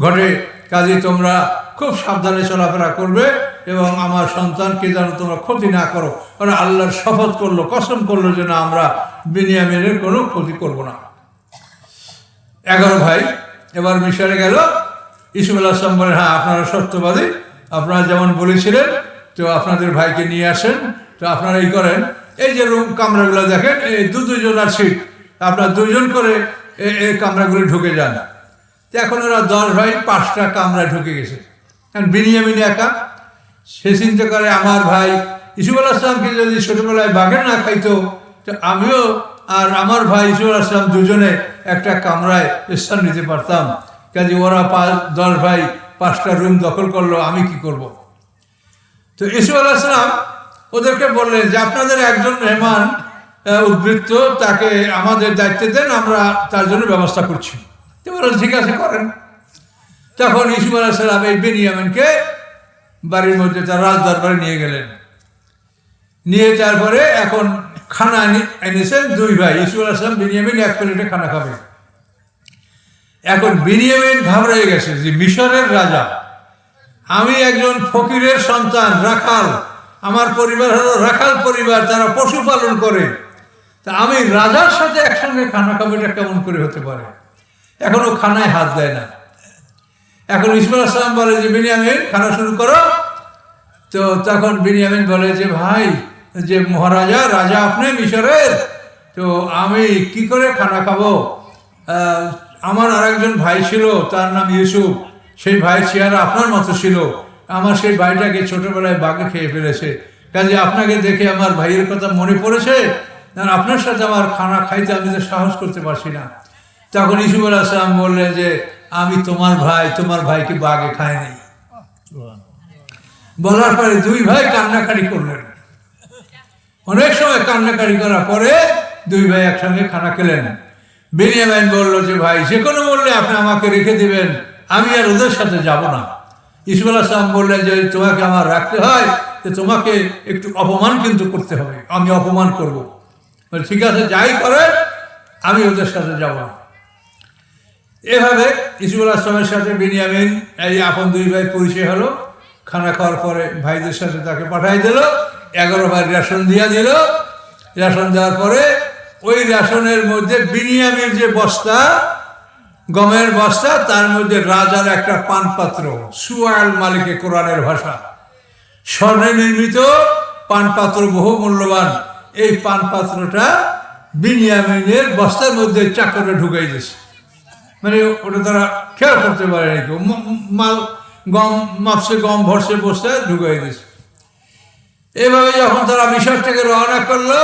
ঘটে, কাজে তোমরা খুব সাবধানে চলাফেরা করবে এবং আমার সন্তানকে যেন তোমরা ক্ষতি না করো। ওরা আল্লাহর শপথ করলো, কসম করলো যে না আমরা বিনিয়ামিনের কোনো ক্ষতি করব না। 11 ভাই এবার মিশরে গেল। ইউসুফ আলাইহিস সালাম বলেন হ্যাঁ আপনারা সত্যবাদী, আপনারা যেমন বলেছিলেন তো আপনাদের ভাইকে নিয়ে আসেন। তো আপনারা এই করেন, এই যে রুম কামরাগুলো দেখেন, এই দুজনের সিট, আপনারা 2 জন করে এই কামরাগুলি ঢুকে যান। তো এখন ওরা 10 ভাই 5টা কামরায় ঢুকে গেছে। কারণ বিনিয়ামিন একা, সে চিন্তা করে আমার ভাই ইউসুফ আলাইহিস সালামকে যদি ছোটবেলায় বাঘে না খাইতো তো আমিও আর আমার ভাই ইউসুফ আলাইহিস সালাম দুজনে একটা কামরায় স্থান নিতে পারতাম। কাজে ওরা 10 ভাই 5টা রুম দখল করলো, আমি কি করব। তো ইউসুফ আলাইহিস সালাম ওদেরকে বললেন যে আপনাদের একজন মেহমান উদ্বৃত্ত, তাকে আমাদের দায়িত্ব দেন, আমরা তার জন্য ব্যবস্থা করছি। তো বললেন ঠিক আছে করেন। তখন ইউসুফ আলাইহিস সালাম এই বিনিয়ামিনকে বাড়ির মধ্যে তার রাজ দরবারে নিয়ে গেলেন। নিয়ে তারপরে এখন খানা এনেছেন 2 ভাই, ইউসুফ আলাইহিস সালাম, বিনিয়ামিন 1 প্লেটে খানা খাবে। এখন বিনিয়ামিন ঘাবড়ে গেছে যে মিশরের রাজা, আমি একজন ফকিরের সন্তান, রাখাল, আমার পরিবার হলো রাখাল পরিবার, তারা পশুপালন করে, তা আমি রাজার সাথে একসঙ্গে খানা খাবো, এটা কেমন করে হতে পারে। এখনো খানায় হাত দেয় না। এখন ইউসুফ আলাইহিস সালাম বলে যে বিনিয়ামিন খানা শুরু করো। তো তখন বিনিয়ামিন বলে যে ভাই, যে মহারাজা, রাজা আপনি মিশরের, তো আমি কি করে খানা খাবো। আমার আরেকজন ভাই ছিল, তার নাম ইউসুফ, সেই ভাই চেহারা আপনার মতো ছিল, আমার সেই ভাইটাকে ছোটবেলায় বাঘে খেয়ে ফেলেছে, কাজে আপনাকে দেখে আমার ভাইয়ের কথা মনে পড়েছে, আপনার সাথে আমার খানা খাইতে আমি তো সাহস করতে পারছি না। তখন ইউসুফ আলাইহিস সালাম বললেন যে আমি তোমার ভাই, তোমার ভাইকে বাঘে খায় নাই। বলার পরে 2 ভাই কান্নাকাটি করলেন। অনেক সময় কান্নাকাটি করার পরে 2 ভাই একসঙ্গে খানা খেলেন। বিনিয়ামিন বলল যে ভাই, যে কোনো মূল্যে আপনি আমাকে রেখে দিবেন, আমি আর ওদের সাথে যাব না। ইউসুফ আলাইহিস সালাম বললেন যে তোমাকে আমার রাখতে হয়, তো তোমাকে একটু অপমান কিন্তু করতে হবে, আমি অপমান করব। ঠিক আছে, যাই করে আমি ওদের সাথে যাব না। এভাবে ইউসুফ আলাইহিস সালামের সাথে বিনিয়ামিন এই আপন 2 ভাই পরিচয় হলো। খানা খাওয়ার পরে ভাইদের সাথে তাকে পাঠাই দিল, 11 ভাই রেশন দিয়া দিল। রেশন দেওয়ার পরে ওই রেশনের মধ্যে বিনিয়ামিনের যে বস্তা, গমের বস্তা, তার মধ্যে রাজার একটা পানপাত্র, সুয়াল মালিকে কোরআনের ভাষা, স্বর্ণে নির্মিত পানপাত্র, বহু মূল্যবান। এই পানপাত্রটা বিনিয়ামিনের বস্তার মধ্যে চাকরে ঢুকাই দিয়েছে, মানে ওটা তারা খেয়াল করতে পারে নাকি, মাল গম মাপসে, গম ভরসে বস্তায় ঢুকাই দিয়েছে। এভাবে যখন তারা মিশর থেকে রওনা করলো,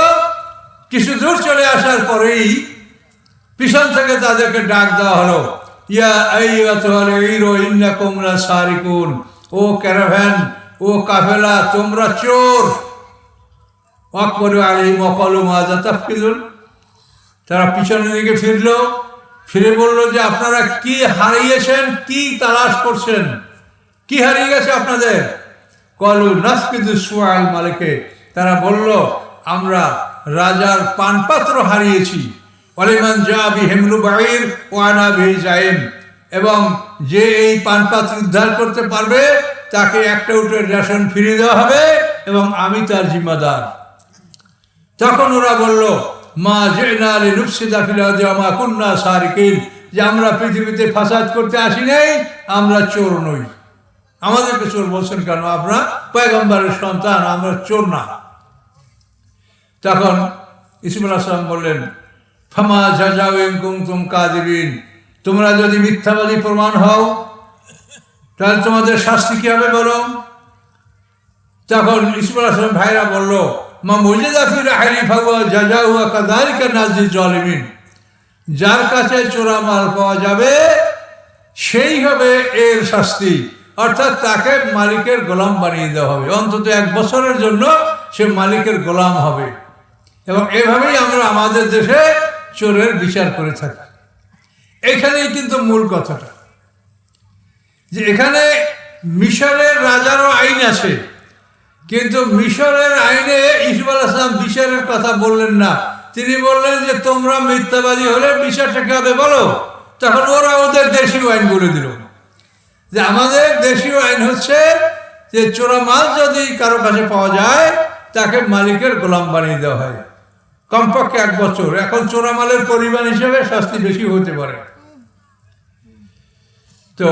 কিছু দূর চলে আসার পরেই পিছন থেকে তাদেরকে ডাক দেওয়া হলো, ইয়া আইয়ুহাল ঈরু ইন্নাকুম লাসারিকুন, ও ক্যারাভ্যান, ও কাফেলা, তোমরা চোর। আকবরু আলাইহিম ওয়া ক্বালু মাযা তাফকিদুন। তারা পিছনের দিকে ফিরলো, ফিরে বলল যে আপনারা কি হারিয়েছেন, কি তালাশ করছেন, কি হারিয়ে গেছে আপনাদের। ক্বালু নাফকিদু সুয়াল মালিকে, তারা বলল আমরা রাজার পানপাত্র হারিয়েছি। ওয়ালিমান জা বিহিমলু বাঈর ওয়া আনা বিহি যায়েম, এবং যে এই পানপাত্র উদ্ধার করতে পারবে তাকে 1টা উটের রেশন ফিরিয়ে দেওয়া হবে এবং আমি তার জিম্মাদার। তখন ওরা বলল মা জিনা লিনুফসিদা ফিল আরদি ওয়া মা কুন্না সারিকিন, যে আমরা পৃথিবীতে ফাসাদ করতে আসি নাই, আমরা চোর নই। আমাদেরকে চোর বলছেন কেন? আমরা পয়গম্বরের সন্তান, আমরা চোর না। তখন ইউসুফ আলাইহিস সালাম বললেন ফামা জাযাউ ইন কুনতুম কাযিবিন, তোমরা যদি মিথ্যাবাদী প্রমাণ হও তাহলে তোমাদের শাস্তি কি হবে বলো। তখন ইউসুফ আলাইহিস সালাম ভাইরা বলল মা মুজিদা ফি রাহলি ফাওয়া জাযাউ ওয়া কাযালিকা নাজিল জালিমিন, যার কাছে চোরা মাল পাওয়া যাবে সেই হবে এর শাস্তি, অর্থাৎ তাকে মালিকের গোলাম বানিয়ে দেওয়া হবে, অন্তত 1 বছরের জন্য সে মালিকের গোলাম হবে। এবং এভাবেই আমরা আমাদের দেশে চোরের বিচার করে থাকি। এখানেই কিন্তু মূল কথাটা, যে এখানে মিশরের রাজারও আইন আছে, কিন্তু মিশরের আইনে ইউসুফ আলাইহিস সালাম বিচারের কথা বললেন না। তিনি বললেন যে তোমরা মিথ্যাবাদী হলে বিচারটা কি হবে বলো। তখন ওরা ওদের দেশীয় আইন বলে দিল যে আমাদের দেশীয় আইন হচ্ছে যে চোরা মাল যদি কারো কাছে পাওয়া যায় তাকে মালিকের গোলাম বানিয়ে দেওয়া হয়, কমপক্ষে 1 বছর। এখন চোরা মালের পরিমাণ হিসেবে শাস্তি বেশি হতে পারে। তো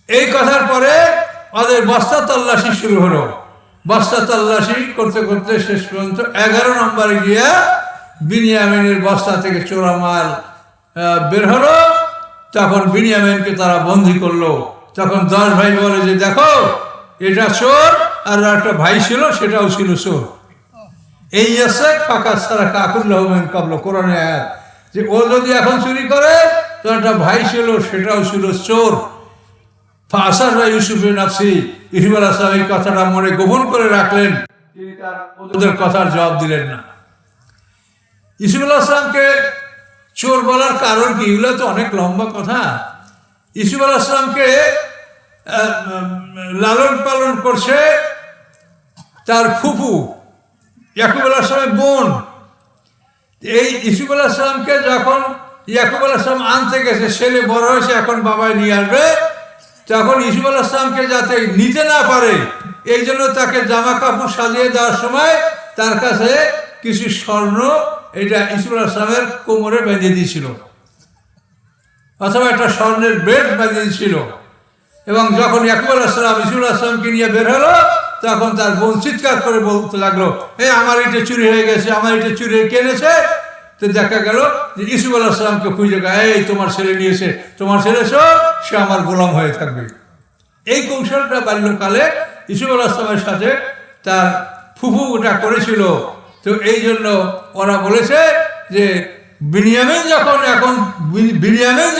এই কথার পরে ওদের বস্তা তল্লাশি শুরু হলো। বস্তা তল্লাশি করতে করতে শেষ পর্যন্ত 11 নম্বরে গিয়া বিনিয়ামিনের বস্তা থেকে চোরা মাল বের হলো। তখন বিনিয়ামিনকে তারা বন্দী করলো। তখন 10 ভাই বলে যে দেখো এটা চোর, আর একটা ভাই ছিল সেটাও ছিল চোর। এই আছে ফাঁকা সারা কাকুল্লাহ কাবল কোরআনে আয়াত, যে ও যদি এখন চুরি করে তো একটা ভাই ছিল, সেটাও ছিল চোর। ফাসাররা ইউসুফের নাফসি, ইউসুফ আলাইহিস সালাম এই কথাটা মনে গোপন করে রাখলেন, তিনি তার ওদের কথার জবাব দিলেন না। ইউসুফ আলাইহিস সালামকে চোর বলার কারণ কি? এগুলো তো অনেক লম্বা কথা। ইউসুফ আলাইহিস সালামকে লালন পালন করছে তার ফুফু ইয়াকুব আলাইহিস সালামের বোন। এই ইউসুফ আলাইহিস সালামকে যখন ইয়াকুব আলাইহিস সালাম আনতে গেছে, ছেলে বড় হয়েছে, এখন বাবায় নিয়ে আসবে, তখন ইউসুফ আলাইহিস সালামকে যাতে নিতে না পারে এই জন্য তাকে জামা কাপড় সাজিয়ে দেওয়ার সময় তার কাছে কিছু স্বর্ণ, এটা ইউসুফ আলাইহিস সালামের কোমরে বেঁধে দিয়েছিল, অথবা একটা স্বর্ণের বেল্ট বেঁধে দিয়েছিল। এবং যখন ইয়াকুব আলাইহিস সালাম ইউসুফ আলাইহিস সালামকে নিয়ে বের হলো, তখন তার বোন চিৎকার করে বলতে লাগলো, আমার এটা চুরি হয়ে গেছে, আমার এটা চুরি হয়ে কেনেছে। তো দেখা গেল যে ইউসুফ আলাইহিস সালামকে খুঁজে তোমার ছেলে নিয়েছে, তোমার ছেলে সে আমার গোলাম হয়ে থাকবে। এই কৌশলটা বাল্যকালে ইউসুফ আলাইহিস সালামের সাথে তার ফুফু ওটা করেছিল। তো এই জন্য ওরা বলেছে যে বিনিয়ামিন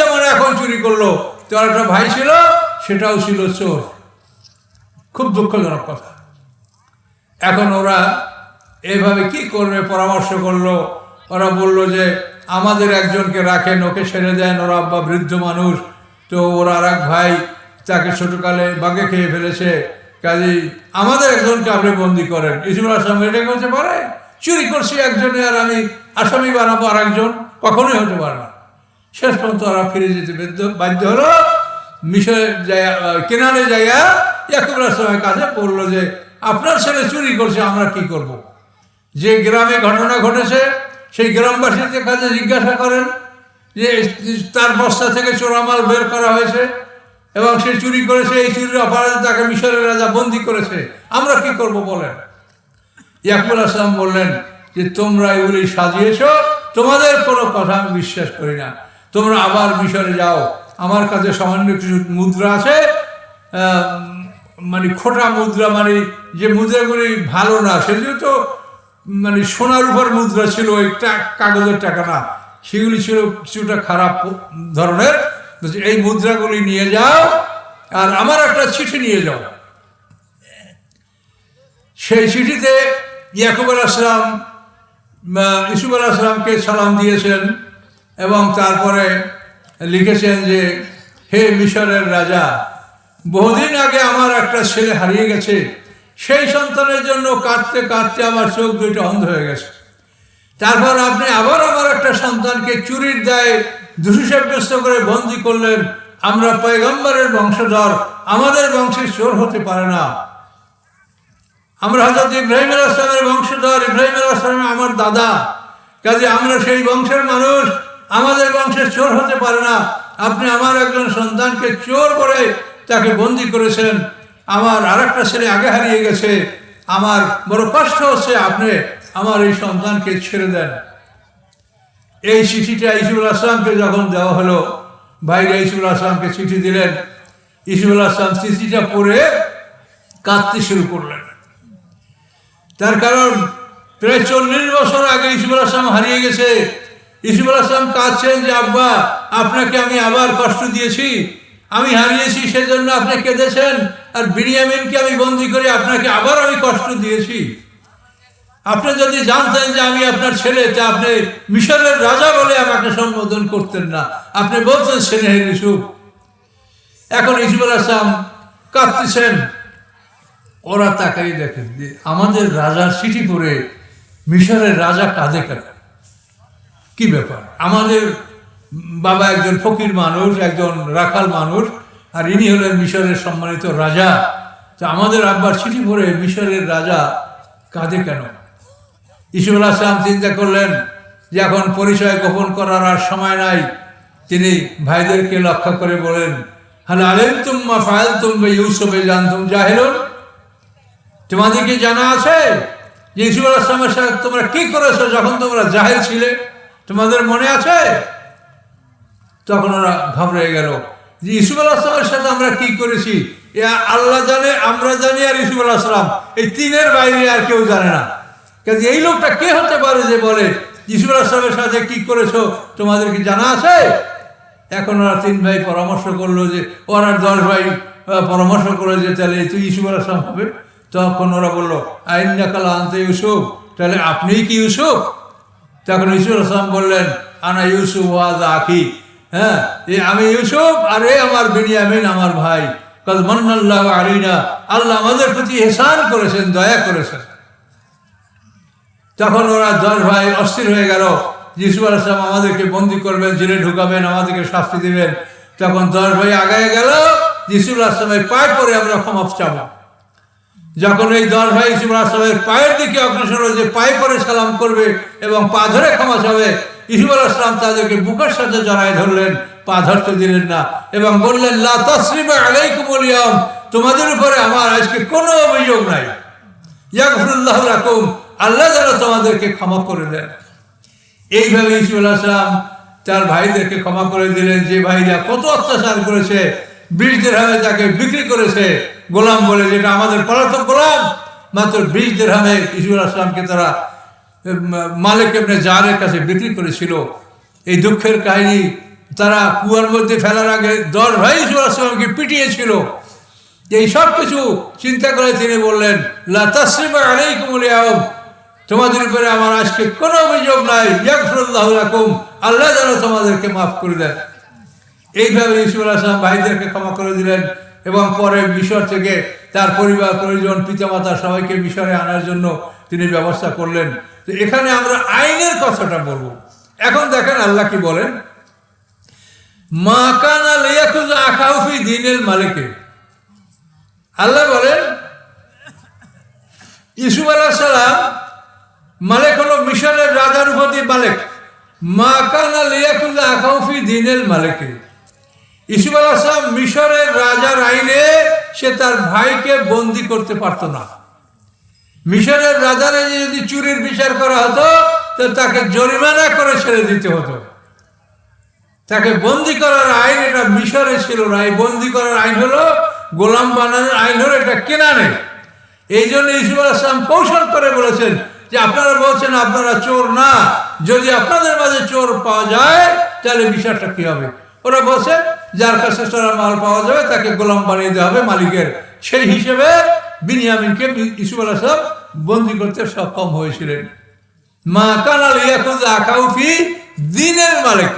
যেমন এখন চুরি করলো, তার একটা ভাই ছিল, সেটাও ছিল চোর। খুব দুঃখজনক কথা। এখন ওরা এইভাবে কি করবে পরামর্শ করলো। ওরা বলল যে আমাদের একজনকে রাখেন, ওকে ছেড়ে দেন, ওরা আব্বা বৃদ্ধ মানুষ, তো ওরা আর এক ভাই তাকে ছোটকালে বাঘে খেয়ে ফেলেছে, কাজেই আমাদের একজনকে আপনি বন্দি করেন। ইউসুফ আলাইহিস সালাম এটা করতে পারে? চুরি করছি একজনে আর আমি আসামি বানাবো আর একজন? কখনোই হতে পারে না। শেষ পর্যন্ত ওরা ফিরে যেতে বাধ্য হলো। মিশরে যায়, কেনানে যাইয়া ইয়াকুব আলাইহিস সালামের কাছে বললো যে আপনার ছেলে চুরি করছে, আমরা কি করব? যে গ্রামে ঘটনা ঘটেছে সেই গ্রামবাসীদের কাছে জিজ্ঞাসা করেন যে তার বস্তা থেকে চোরামাল বের করা হয়েছে এবং সে চুরি করেছে, এই চুরির অপরাধে তাকে মিশরের রাজা বন্দী করেছে, আমরা কি করব বলেন? ইয়াকুব আলাইহিস সালাম বললেন যে তোমরা এগুলি সাজিয়েছ, তোমাদের কোনো কথা আমি বিশ্বাস করি না, তোমরা আবার মিশরে যাও, আমার কাছে সামান্য কিছু মুদ্রা আছে, মানে খোটা মুদ্রা, মানে যে মুদ্রাগুলি ভালো না, সেগুলো তো মানে সোনার উপর মুদ্রা ছিল, একটা কাগজের টাকা না, সেগুলি ছিল কিছুটা খারাপ ধরনের। এই মুদ্রাগুলি নিয়ে যাও আর আমার একটা চিঠি নিয়ে যাও। সেই চিঠিতে ইয়াকুব আলাইহিস সালাম ইউসুফ আলাইহিস সালামকে সালাম দিয়েছেন এবং তারপরে লিখেছেন যে হে মিশরের রাজা, বহুদিন আগে আমার একটা ছেলে হারিয়ে গেছে, সেই সন্তানের জন্য কাঁদতে কাঁদতে আমার চোখ দুটো অন্ধ হয়ে গেছে। তারপর আপনি আবার আমার একটা সন্তানকে চুরির দায়ে দোষী সাব্যস্ত করে বন্দী করলেন। আমরা পয়গম্বরের বংশধর, আমাদের বংশে চোর হতে পারে না। আমরা হযরত ইব্রাহিম আলাইহিস সালামের বংশধর, ইব্রাহিম আলাইহিস সালাম আমার দাদা, কাজে আমরা সেই বংশের মানুষ, আমাদের বংশে চোর হতে পারে না। আপনি আমার একজন সন্তানকে চোর করে তাকে বন্দী করেছেন, আমার আর একটা ছেলে আগে হারিয়ে গেছে, আমার বড় কষ্ট হচ্ছে, আপনি আমার এই সন্তানকে ছেড়ে দেন। এই চিঠিটা ইউসুফ আলাইহিস সালামকে যখন দেওয়া হলো, ভাইরা ইউসুফ আলাইহিস সালামকে চিঠি দিলেন। ইউসুফ আলাইহিস সালাম চিঠিটা পড়ে কাঁদতে শুরু করলেন। তার কারণ প্রায় 40 বছর আগে ইউসুফ আলাইহিস সালাম হারিয়ে গেছে। ইউসুফ আলাইহিস সালাম কাঁদছেন যে আব্বা, আপনাকে আমি আবার কষ্ট দিয়েছি, আমি হারিয়েছি সেজন্য আপনি কেঁদেছেন, আর বিনিয়ামিনকে আমি বন্দী করে আপনাকে আবার আমি কষ্ট দিয়েছি। আপনি যদি জানতেন যে আমি আপনার ছেলে, তা আপনি মিশরের রাজা বলে আমাকে সম্বোধন করতেন না, আপনি বলতেন স্নেহের ইউসুফ। এখন ইউসুফ আলাইহিস সালাম কাঁদতেছেন। ওরা তাকাই দেখেন যে আমাদের রাজার চিঠি পড়ে মিশরের রাজা কাঁদে কেন, কি ব্যাপার? আমাদের বাবা একজন ফকির মানুষ, একজন রাখাল মানুষ, আর ইনি হলেন মিশরের সম্মানিত রাজা, তো আমাদের আব্বার চিঠি পড়ে মিশরের রাজা কাঁদে কেন? ইউসুফ আলাইহিস সালাম চিন্তা করলেন যে এখন পরিচয় গোপন করার আর সময় নাই। তিনি ভাইদেরকে লক্ষ্য করে বলেন, হাল আলিমতুম মা ফাআলতুম বিইউসুফ ইয আনতুম জাহিলুন, তোমাদের কি জানা আছে যে ইউসুফ আলাইহিস সালামের সাথে তোমরা কি করেছো যখন তোমরা জাহিল ছিলে? তোমাদের মনে আছে? তখন ওরা ঘাবড়ে গেল যে ইউসুফ আলাইহিস সালামের সাথে আমরা কি করেছি, আল্লাহ জানে, আমরা জানি, আর ইউসুফ আলাইহিস সালাম, এই তিনের বাইরে আর কেউ জানে না। কাজে এই লোকটা কে হতে পারে যে বলে ইউসুফ আলাইহিস সালামের সাথে কি করেছো তোমাদের কি জানা আছে? এখন ওরা 3 ভাই পরামর্শ করলো যে, ওরা 10 ভাই পরামর্শ করলো যে তাহলে তুই ইউসুফ আলাইহিস সালাম হবে। তখন ওরা বললো আইন্নাকা লা আনতা ইউসুফ, তাহলে আপনিই কি ইউসুফ? তখন ইউসুফ আলাইহিস সালাম বললেন আনা ইউসুফ ওয়া হাযা আখি, হ্যাঁ আমি ইউসুফ আর এ আমার বিনিয়ামিন আমার ভাই। কাদ মান্নাল্লাহু আলাইনা, আল্লাহ আমাদের প্রতি ইহসান করেছেন, দয়া করেছেন। তখন ওরা 10 ভাই অস্থির হয়ে গেল, ইউসুফ আলাইহিস সালাম আমাদেরকে বন্দী করবেন, জেলে ঢুকাবেন, আমাদেরকে শাস্তি দিবেন। তখন 10 ভাই আগায় গেল, ইউসুফ আলাইহিস সালামের পায়ে পড়ে আমরা ক্ষমা চাবো। যখন এই 10 ভাই ইউসুফ আলাইহিস সালামের পায়ের দিকে অগ্রসর হলো যে পায়ে পড়ে সালাম করবে এবং পা ধরে ক্ষমা চাবে, ইউসুফ আলাইহিস সালাম তাদেরকে বুকের সাথে জড়ায় ধরলেন, পা ধরতে দিলেন না এবং বললেন লা তাসরিবা আলাইকুমুল ইয়াওম, তোমাদের উপরে আমার আজকে কোনো অভিযোগ নাই। ইয়াগফিরুল্লাহু লাকুম, আল্লাহ যেন তোমাদেরকে ক্ষমা করে দেন। এইভাবে ইউসুফ আলাইহিস সালাম তার ভাইদেরকে ক্ষমা করে দিলেন, যে ভাইরা কত অত্যাচার করেছে, 20 দিরহামে তাকে বিক্রি করেছে গোলাম বলে, যেটা আমাদের পলাতক গোলাম। মাত্র 20 দিরহামে ইউসুফ আলাইহিস সালামকে তারা মালিক ইবনে জারের কাছে বিক্রি করেছিল। এই দুঃখের কাহিনী, তারা কুয়ার মধ্যে ফেলার আগে 10 ভাই ইউসুফ আলাইহিস সালামকে পিটিয়েছিল। এই সব কিছু চিন্তা করে তিনি বললেন লা তাসরিবা আলাইকুমুল ইয়াওম, তোমাদের উপরে আমার আজকে কোনো অভিযোগ নাই। ইয়াগফিরুল্লাহু লাকুম, আল্লাহ যেন তোমাদেরকে মাফ করে দেন। এইভাবে ইউসুফ আলাইহিস সালাম ভাইদেরকে ক্ষমা করে দিলেন এবং পরে মিশর থেকে তার পরিবার পরিজন পিতামাতা সবাইকে মিশরে আনার জন্য তিনি ব্যবস্থা করলেন। তো এখানে আমরা আইনের কথাটা বলবো। এখন দেখেন আল্লাহ কি বলেন, মা কানা লিয়াকুযা আখাহু ফি দীনিল মালিকি। আল্লাহ বলেন ইউসুফ আলাইহিস সালাম মালিক হলো মিশরের রাজার উপাধি মালিক। মা কানা লিয়াকুযা আখাহু ফি দীনিল মালিকি। ইউসুফ আলাইহিস সালাম মিশরের রাজার আইনে সে তার ভাইকে বন্দী করতে পারত না। মিশরের রাজার আইনে যদি চুরির বিচার করা হতো তো তাকে জরিমানা করে ছেড়ে দিতে হতো। তাকে বন্দী করার আইন এটা মিশরে ছিল না। এই বন্দী করার আইন হলো, গোলাম বানানোর আইন হলো এটা কেনানে। এই জন্য ইউসুফ আলাইহিস সালাম কৌশল করে বলেছেন যে আপনারা বলছেন আপনারা চোর না, যদি আপনাদের মাঝে চোর পাওয়া যায় তাহলে বিচারটা কি হবে? ওরা বলছে যার কাছে চোরার মাল পাওয়া যাবে তাকে গোলাম বানিয়ে দেওয়া হবে মালিকের। সেই হিসেবে বিনিয়ামিনকে ইউসুফ আলাইহিস সালাম বন্দী করতে সক্ষম হয়েছিলেন। মা কানা লিয়াকুযা আখাহু ফি দীনিল মালিক।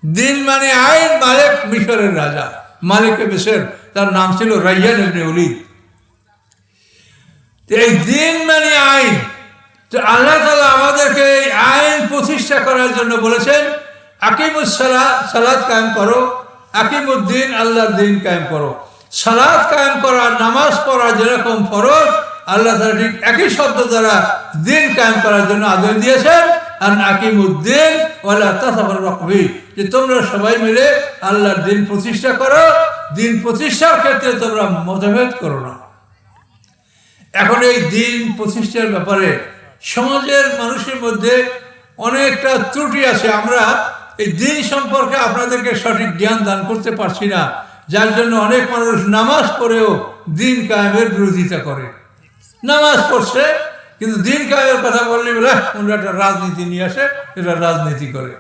দিন মানে আইন, মালিক মিশরের রাজা, মালিকে মিশর, তার নাম ছিল রাইয়ান ইবনে ওলীদ। এই দিন মানে আইন। তো আল্লাহ তাআলা আমাদেরকে এই আইন প্রতিষ্ঠা করার জন্য বলেছেন আকিমুস সালাত, সালাত কায়েম করো, আকিমুদ্দিন, আল্লাহর দিন কায়েম করো। সালাত কায়েম করা, নামাজ পড়া যেরকম ফরজ, আল্লাহ তাআলা ঠিক একই শব্দ দ্বারা দিন কায়েম করার জন্য আদেশ দিয়েছেন আন আকিমুদ্দিন ওয়ালা তাতাফাররাকু ফিহি, যে তোমরা সবাই মিলে আল্লাহর দিন প্রতিষ্ঠা করো, দিন প্রতিষ্ঠার ক্ষেত্রে তোমরা মতভেদ করো না। এখন এই দিন প্রতিষ্ঠার ব্যাপারে সমাজের মানুষের মধ্যে অনেকটা ত্রুটি আছে। আমরা এই দিন সম্পর্কে আপনাদেরকে সঠিক জ্ঞান দান করতে পারছি না, যার জন্য অনেক মানুষ নামাজ পড়েও দিন কায়েমের বিরোধিতা করে। নামাজ পড়ছে কিন্তু দিন কায়েমের কথা বললে বলে ওরা একটা রাজনীতি নিয়ে আসে, এটা রাজনীতি করে।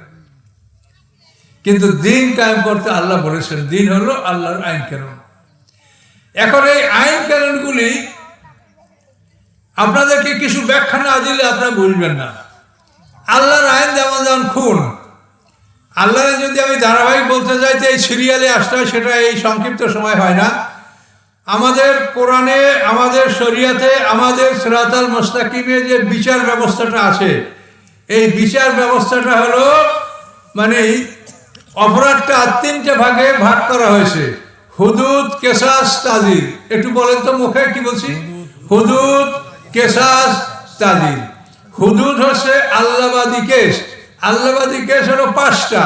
কিন্তু দিন কায়েম করতে আল্লাহ বলেছেন, দিন হলো আল্লাহর আইন কানুন। এখন এই আইন কানুনগুলি আপনাদেরকে কিছু ব্যাখ্যা না দিলে আপনারা বুঝবেন না। আল্লাহর আইন যেমন যেমন খুন, আল্লাহ যদি আমি ধারাবাহিক বলতে যাই তো এই সিরিয়ালে আসতে হয়, সেটা এই সংক্ষিপ্ত সময় হয় না। আমাদের কোরআনে, আমাদের শরিয়াতে, আমাদের সিরাতাল মুস্তাকিমে যে বিচার ব্যবস্থাটা আছে, এই বিচার ব্যবস্থাটা হলো মানে অপরাধটা 3টে ভাগে ভাগ করা হয়েছে। হুদুদ, কেসাস, তাজির। একটু বলেন তো মুখে কি বলছি? হুদুদ, কেসাস, তাজির। হুদুদ হচ্ছে আল্লাহবাদী কেস। আল্লাহবাদী কেস হলো 5টা: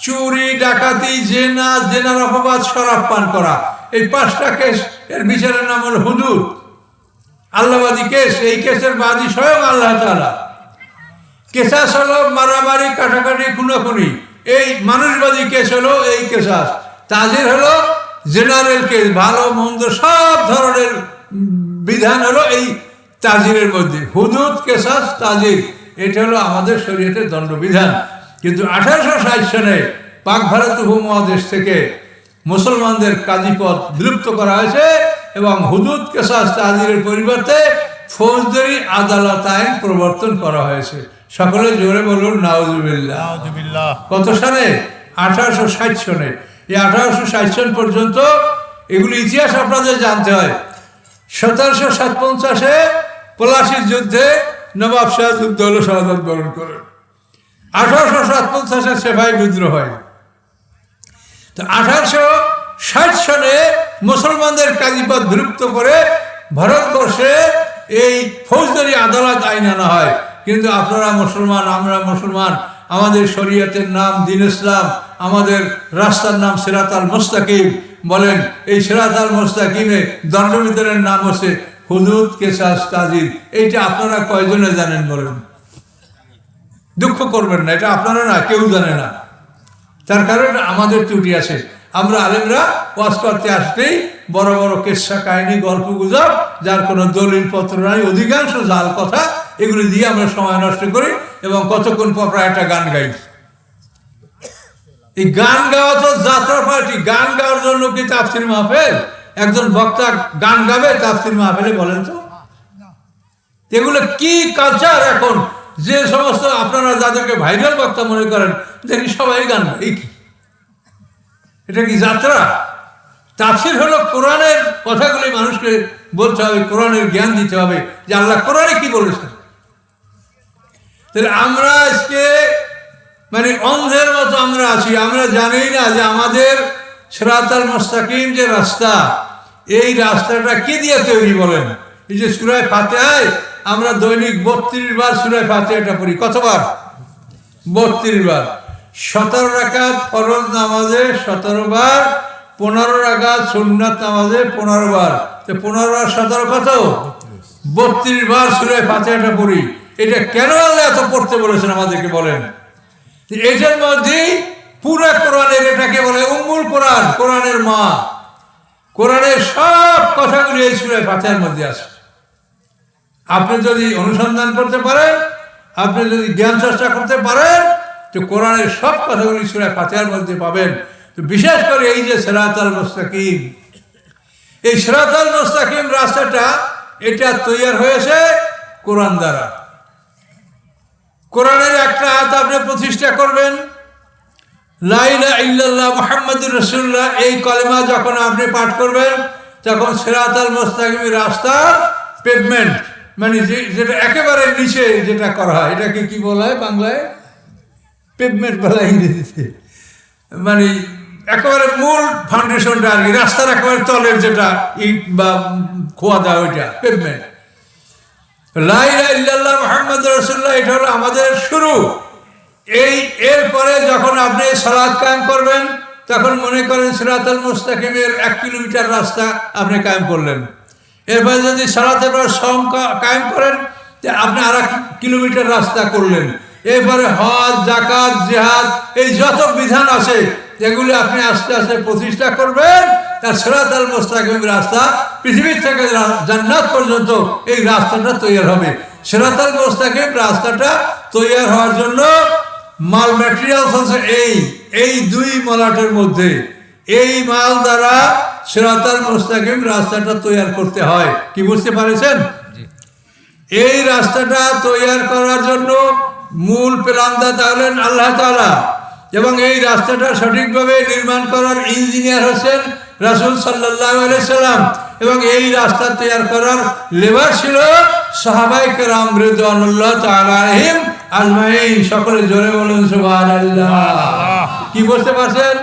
চুরি, ডাকাতি, জেনা, জেনার অপবাদ, শরাব পান করা। এই 5টা কেস এর বিচারের নাম হলো হুদুদ, আল্লাহবাদী কেস। এই কেসের বাদী স্বয়ং আল্লাহ তাআলা। কেসাস হলো মারামারি, কাটাকাটি, খুনাখুনি। এই মানুষবাদী কেস হলো এই কেসাস। তাজির হলো জেনারেল কেস, ভালো মন্দ সব ধরনের বিধান হলো এই তাজিরের মধ্যে। হুদুদ, কেসাস, তাজির, এটা হলো আমাদের শরীয়তের দণ্ডবিধান। কিন্তু 1860 সনে পাক ভারত উপমহাদেশ থেকে মুসলমানদের কাজীপদ বিলুপ্ত করা হয়েছে এবং হুদুদ কেসাস তাজিরের পরিবর্তে ফৌজদারি আদালত আইন প্রবর্তন করা হয়েছে। সকলে জোরে বলুন নাউজুবিল্লাহ। কত সালে? 1860 সনে। এই 1860 সন পর্যন্ত এগুলি ইতিহাস আপনাদের জানতে হয়। 1757-এ পলাশির যুদ্ধে নবাব সিরাজউদ্দৌলা শাহাদাত বরণ করেন। 1857-এ সেফাই বিদ্রোহ হয়। তো 1860 সনে মুসলমানদের কাজীপদ বিলুপ্ত করে ভারতবর্ষে এই ফৌজদারি আদালত আইন আনা হয়। কিন্তু আপনারা মুসলমান, আমরা মুসলমান, আমাদের শরীয়তের নাম দ্বীন ইসলাম, আমাদের রাস্তার নাম সিরাতাল মুস্তাকিম। বলেন এই সিরাতাল মুস্তাকিমে দণ্ডবিধানের নাম হচ্ছে হুদুদ কেসাস তাজির। এইটা আপনারা কয়জনে জানেন বলেন? দুঃখ করবেন না, এটা আপনারা না, কেউ জানে না। তার কারণ আমাদের ত্রুটি আছে। আমরা আলেমরা ওয়াজ করতে আসতেই বড় বড় কেসা কাহিনী, গল্প গুজব, যার কোনো দলিল পত্র নাই, অধিকাংশ জাল কথা, এগুলি দিয়ে আমরা সময় নষ্ট করি এবং কতক্ষণ পর একটা গান গাই। এই গান গাওয়া তো যাত্রা পার্টি। গান গাওয়ার জন্য কি তাফসির মাহফিল? একজন বক্তা গান গাবে তাফসির মাহফিলে? বলেন তো এগুলো কি কালচার এখন? যে সমস্ত আপনারা যাদেরকে ভাইরাল বক্তা মনে করেন, দেখি সবাই গান গায়। এই কি? এটা কি যাত্রা? তাফসির হলো কোরআনের কথাগুলি মানুষকে বলতে হবে, কোরআনের জ্ঞান দিতে হবে যে আল্লাহ কোরআনে কি বলেছেন। তাহলে আমরা আজকে মানে অন্ধের মতো আমরা আছি। আমরা জানি না যে আমাদের সিরাতাল মুস্তাকিম যে রাস্তা, এই রাস্তাটা কি দিয়ে তৈরি বলেন? এই যে সূরা ফাতিহায় আমরা দৈনিক 32 বার সূরা ফাতিহাটা পড়ি। কতবার? 32 বার। 17 রাকাত ফরজ নামাজে 17 বার, 15 রাকাত সুন্নাত নামাজে 15 বার। তো 15 বার 17 কত? 32 বার সূরা ফাতিহাটা পড়ি। এটা কেন আল্লাহ এত পড়তে বলেছেন আমাদেরকে বলেন? এটার মধ্যে পুরা কোরআনের, এটাকে বলে উম্মুল কোরআন, কোরআনের মা। কোরআনের সব কথাগুলি এই সূরা ফাতিহার মধ্যে আছে। আপনি যদি অনুসন্ধান করতে পারেন, আপনি যদি জ্ঞান চর্চা করতে পারেন, তো কোরআনের সব কথাগুলি সূরা ফাতিহার মধ্যে পাবেন। তো বিশেষ করে এই যে সিরাতাল মুস্তাকিম, এই সিরাতাল মুস্তাকিম রাস্তাটা এটা তৈরি হয়েছে কোরআন দ্বারা। কোরআনের একটা আয়াত আপনি প্রতিষ্ঠা করবেন, লা ইলাহা ইল্লাল্লাহ মুহাম্মাদুর রাসূলুল্লাহ, এই কলেমা যখন আপনি পাঠ করবেন, তখন সিরাতাল মুস্তাকিম রাস্তা পেভমেন্ট, মানে যেটা একেবারে নিচে যেটা করা হয়, এটাকে কি বলা হয় বাংলায়? পেভমেন্ট বলা ইংরেজিতে। মানে একেবারে মূল ফাউন্ডেশনটা আর কি, রাস্তার একেবারে তলের যেটা ইট বা খোয়া দেওয়া, ওইটা পেভমেন্ট। লা ইলাহা ইল্লাল্লাহ মুহাম্মাদুর রাসূলুল্লাহ, এটা হলো আমাদের শুরু। এরপরে যখন আপনি সালাত কায়েম করবেন, তখন মনে করেন সিরাতাল মুস্তাকিমের 1 কিলোমিটার রাস্তা আপনি কায়েম করলেন। এরপরে যদি সালাতের পর সম কায়েম করেন, আপনি আর 1 কিলোমিটার রাস্তা করলেন। এরপরে হজ, যাকাত, জিহাদ, এই যত বিধান আছে এগুলি আপনি আস্তে আস্তে প্রতিষ্ঠা করবেন। তার সিরাতাল মুস্তাকিম রাস্তা পৃথিবীর থেকে জান্নাত পর্যন্ত এই রাস্তাটা তৈরি হবে। সিরাতাল মুস্তাকিম রাস্তাটা তৈরি হওয়ার জন্য মাল ম্যাটেরিয়ালস আছে এই 2 মলাটের মধ্যে। এই মাল দ্বারা সিরাতাল মুস্তাকিম রাস্তাটা তৈরি করতে হয়। কি বুঝতে পারছেন? এই রাস্তাটা তৈরি করার জন্য মূল প্ল্যানদাতা হলেন আল্লাহ তাআলা, এবং এই রাস্তাটা সঠিকভাবে নির্মাণ করার ইঞ্জিনিয়ার হচ্ছেন রাসূল সাল্লাল্লাহু আলাইহি সাল্লাম, এবং এই রাস্তা তৈরি করার লেবার ছিল সাহাবায়ে কেরাম রিদওয়ানুল্লাহ তাআলা আলাইহিম আজমাইন। সকলে জোরে বলুন সুবহানাল্লাহ। কি বুঝতে পারছেন?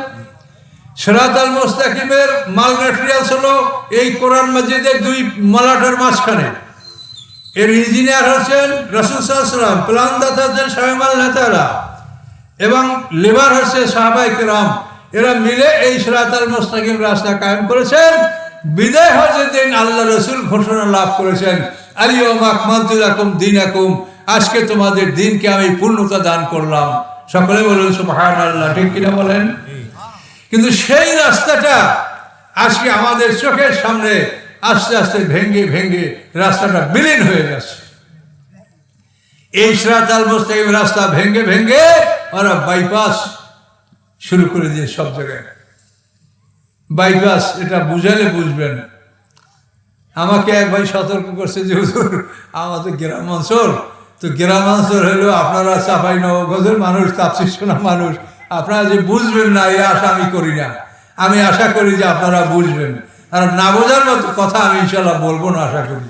সিরাতাল মুস্তাকিমের মাল ম্যাটেরিয়ালস হলো এই কোরআন মাজিদের 2 মলাটের মাঝখানে। এর ইঞ্জিনিয়ার হচ্ছেন রাসূল সাল্লাল্লাহু আলাইহি সাল্লাম, প্ল্যানদাতা হচ্ছেন স্বয়ং আল্লাহ তাআলা, এবং লেবার হচ্ছে সাহাবায়ে কেরাম। এরা মিলে এই সিরাতাল মুস্তাকিম রাস্তা কায়েম করেছেন। বিদায় হজের দিন আল্লাহ রাসূল ঘোষণা লাভ করেছেন, আল-ইয়াওমা আকমালতু লাকুম দীনাকুম, আজকে তোমাদের দিনকে আমি পূর্ণতা দান করলাম। সকলে বলুন সুবহানাল্লাহ। ঠিক কিনা বলেন? কিন্তু সেই রাস্তাটা আজকে আমাদের চোখের সামনে আস্তে আস্তে ভেঙে ভেঙে রাস্তাটা বিলীন হয়ে গেছে। এই সিরাতাল মুস্তাকিম রাস্তা ভেঙে ভেঙে ওরা বাইপাস শুরু করে দিয়ে সব জায়গায় বাইপাস, এটা বুঝাইলে বুঝবেন। আমাকে এক ভাই সতর্ক করছে যে হুজুর আমাদের গ্রাম অঞ্চল, তো গ্রাম অঞ্চল হলেও আপনারা চাপাই নবগঞ্জের মানুষ, তাফসীর শোনা মানুষ, আপনারা যে বুঝবেন না এই আশা আমি করি না। আমি আশা করি যে আপনারা বুঝবেন, আর না বোঝার মতো কথা আমি ইনশাল্লাহ বলবো না, আশা করি।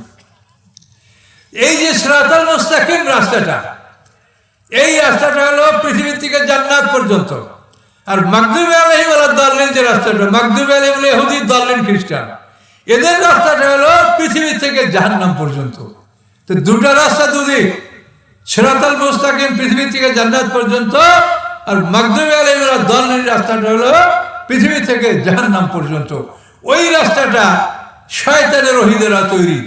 এই যে সিরাতাল মুস্তাকিম রাস্তাটা, এই রাস্তাটা হলো পৃথিবী থেকে জান্নাত পর্যন্ত। আর মাগদুবি আলাইহিম ওয়ালা দাল্লিন যে রাস্তাটা, মাগদুবি আলাইহিম হলো ইহুদি, দাল্লিন খ্রিস্টান, এদের রাস্তাটা হলো পৃথিবী থেকে জাহান্নাম পর্যন্ত। তো দুটো রাস্তা দুদিক, সিরাতাল মুস্তাকিম পৃথিবী থেকে জান্নাত পর্যন্ত, আর মাগদুবি আলাইহিম ওয়ালা দাল্লিন রাস্তাটা হলো পৃথিবী থেকে জাহান্নাম পর্যন্ত। ওই রাস্তাটা শয়তানের ওহী দ্বারা তৈরি।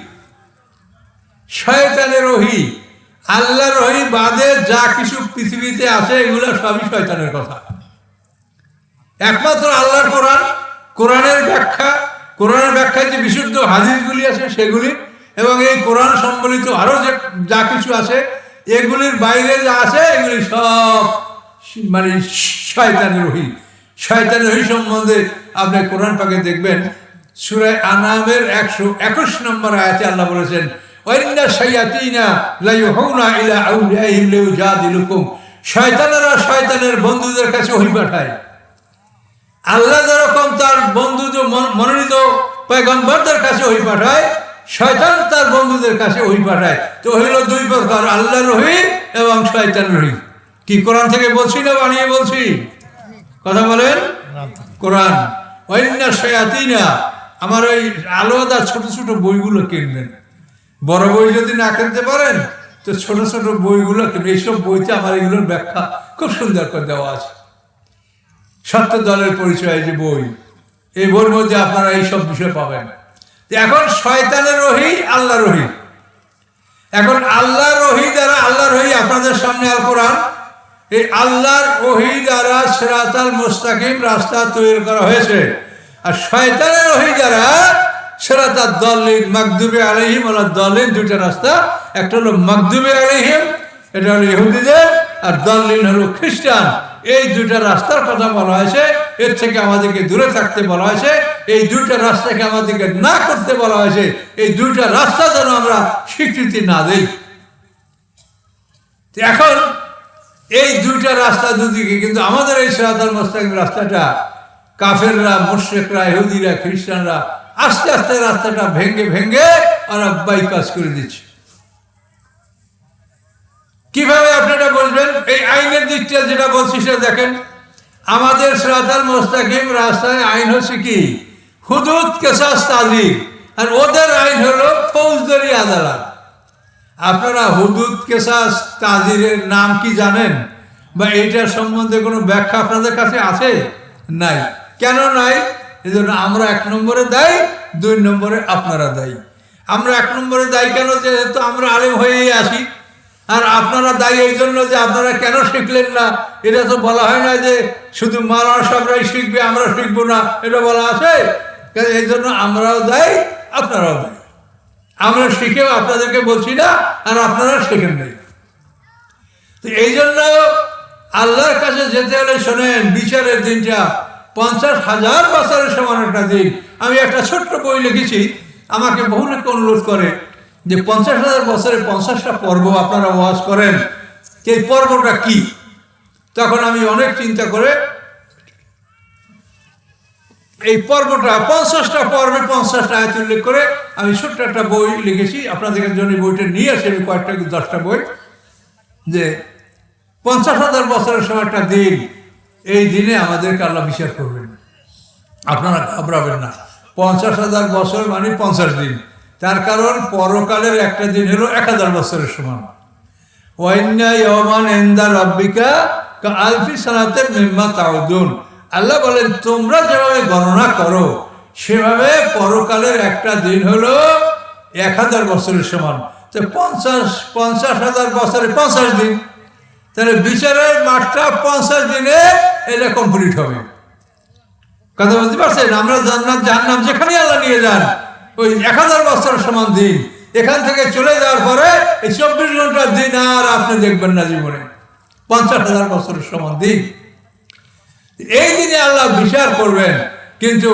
শয়তানের ওহী, আল্লাহর ওহী বাদে যা কিছু পৃথিবীতে আছে এগুলো সবই শয়তানের কথা। একমাত্র আল্লাহর কোরআন, কোরআনের ব্যাখ্যা, কোরআনের ব্যাখ্যায় যে বিশুদ্ধ হাদিসগুলি আছে সেগুলি, এবং এই কোরআন সম্বলিত আরও যে যা কিছু আছে এগুলির বাইরে যা আছে এগুলি সব মানে শয়তানের ওহী। শয়তানের ওহী সম্বন্ধে আপনি কোরআন পাকে দেখবেন, সূরা আনামের 121 নম্বর আয়াতে আল্লাহ বলেছেন, ওয়াইন্না শায়াতিনা লা ইউহুনা ইলা আউলিয়াইহিম লিউজাদিলুকুম, শয়তানেরা শয়তানের বন্ধুদের কাছে ওহী পাঠায়। আল্লাহ যেরকম তার বন্ধু মনোনীত পয়গম্বরদের কাছে ওহী পাঠায়, শয়তান তার বন্ধুদের কাছে ওহী পাঠায়। তো হইল দুই প্রকার, আল্লাহর ওহী এবং শয়তানের ওহী। কি কোরআন থেকে বলছি না বানিয়ে বলছি? কথা বলেন। কোরআন। ওয়াইন্না শায়াতিনা, আমার ওই আলাদা ছোট ছোট বইগুলো কিনবেন। বড় বই যদি না কিনতে পারেন তো ছোট ছোট বইগুলো কিনবেন। এইসব বইতে আমার এগুলোর ব্যাখ্যা খুব সুন্দর করে দেওয়া আছে। সত্য দলের পরিচয় যে বই, এই বইয়ের মধ্যে আপনারা এইসব বিষয় পাবেন। এখন শয়তানের ওহী, আল্লাহর ওহী। এখন আল্লাহর ওহী দ্বারা, আল্লাহর ওহী আপনাদের সামনে আল কোরআন, এই আল্লাহর ওহী দ্বারা সিরাতাল মুস্তাকিম রাস্তা তৈরি করা হয়েছে। আর শয়তানের ওহী দ্বারা সিরাতাদ দাল্লিন, মাগদুবি আলাইহিম ওয়ালা দাল্লিন, দুইটা রাস্তা। একটা হলো মাগদুবি আলাইহিম, এটা হলো ইহুদিদের, আর দাল্লিন হলো খ্রিস্টান। এই দুইটা রাস্তার কথা বলা হয়েছে, এর থেকে আমাদেরকে দূরে থাকতে বলা হয়েছে, এই দুইটা রাস্তাকে আমাদেরকে না করতে বলা হয়েছে। এই দুইটা রাস্তা যেন আমরা স্বীকৃতি না দেই। এখন এই দুইটা রাস্তা দুদিকে, কিন্তু আমাদের এই সিরাতাল মুস্তাকিম রাস্তাটা কাফেররা, মুশরিকরা, ইহুদিরা, খ্রিস্টানরা আস্তে আস্তে রাস্তাটা ভেঙে ভেঙে ওরা বাইপাস করে দিচ্ছে। কিভাবে আপনারা বলবেন? এই আইনের দিকটা যেটা বলছি সেটা দেখেন। আমাদের সিরাতাল মুস্তাকিম রাস্তায় আইন হচ্ছে কি? হুদুদ, কিসাস, তাজির। আর ওদের আইন হলো ফৌজদারি আদালত। আপনারা হুদুদ, কিসাস, তাজিরের নাম কি জানেন? বা এইটার সম্বন্ধে কোনো ব্যাখ্যা আপনাদের কাছে আছে? নাই। কেন নাই? এই জন্য আমরা 1 নম্বরে দায়ী, 2 নম্বরে আপনারা দায়ী। আমরা 1 নম্বরে দায়ী কেন? যেহেতু আমরা আলেম হয়েই আসি। আর আপনারা দায়ী এই জন্য যে আপনারা কেন শিখলেন না, এটা তো বলা হয় না যে শুধু মাওলানা সাহেবরাই শিখবে, আমরা শিখবো না, এটা বলা আছে। এই জন্য আমরাও দায়ী, আপনারাও দায়ী। আমরা শিখেও আপনাদেরকে বলছি না, আর আপনারা শেখেন নাই। তো এই জন্য আল্লাহর কাছে যেতে হলে শোনেন, বিচারের দিনটা 50,000 বছরের সমান একটা দিন। আমি একটা ছোট্ট বই লিখেছি, আমাকে বহু লোক অনুরোধ করে যে 50,000 বছরে 50টা পর্ব আপনারা ওয়াজ করেন, এই পর্বটা কি? তখন আমি অনেক চিন্তা করে এই পর্বটা 50টা পর্বে 50টা আয়াত উল্লেখ করে আমি ছোট্ট একটা বই লিখেছি। আপনাদের জন্য বইটা নিয়ে আসি আমি, কয়েকটা 10টা বই, যে 50,000 বছরের সময় একটা দিন, এই দিনে আমাদেরকে আল্লাহ বিচার করবেন। আপনারা ঘাবড়াবেন না। 50,000 বছর মানে 50 দিন। তার কারণ পরকালের একটা দিন হলো 1000 বছরের সমান। ওয়াইন্না ইয়াওমান ইনদা রাব্বিকা কাআলফি সানাতিন মিম্মা তাউদুন। আল্লাহ বলেন তোমরা যেভাবে গণনা করো সেভাবে পরকালের একটা দিন হলো 1000 বছরের সমান। তো 50,000 বছরে 50 দিন, তাহলে বিচারের মাঠটা 50 দিনে এটা কমপ্লিট হবে। কথা বুঝতে পারছেন? আমরা জান্নাত জাহান্নাম যেখানে আল্লাহ নিয়ে যান, ওই 1000 বছরের সমান দিন। এখান থেকে চলে যাওয়ার পরে এই 24 ঘন্টার দিন আর আপনি দেখবেন না জীবনে। 50,000 বছরের সমান দিন। এই দিনে আল্লাহ বিচার করবেন, কিন্তু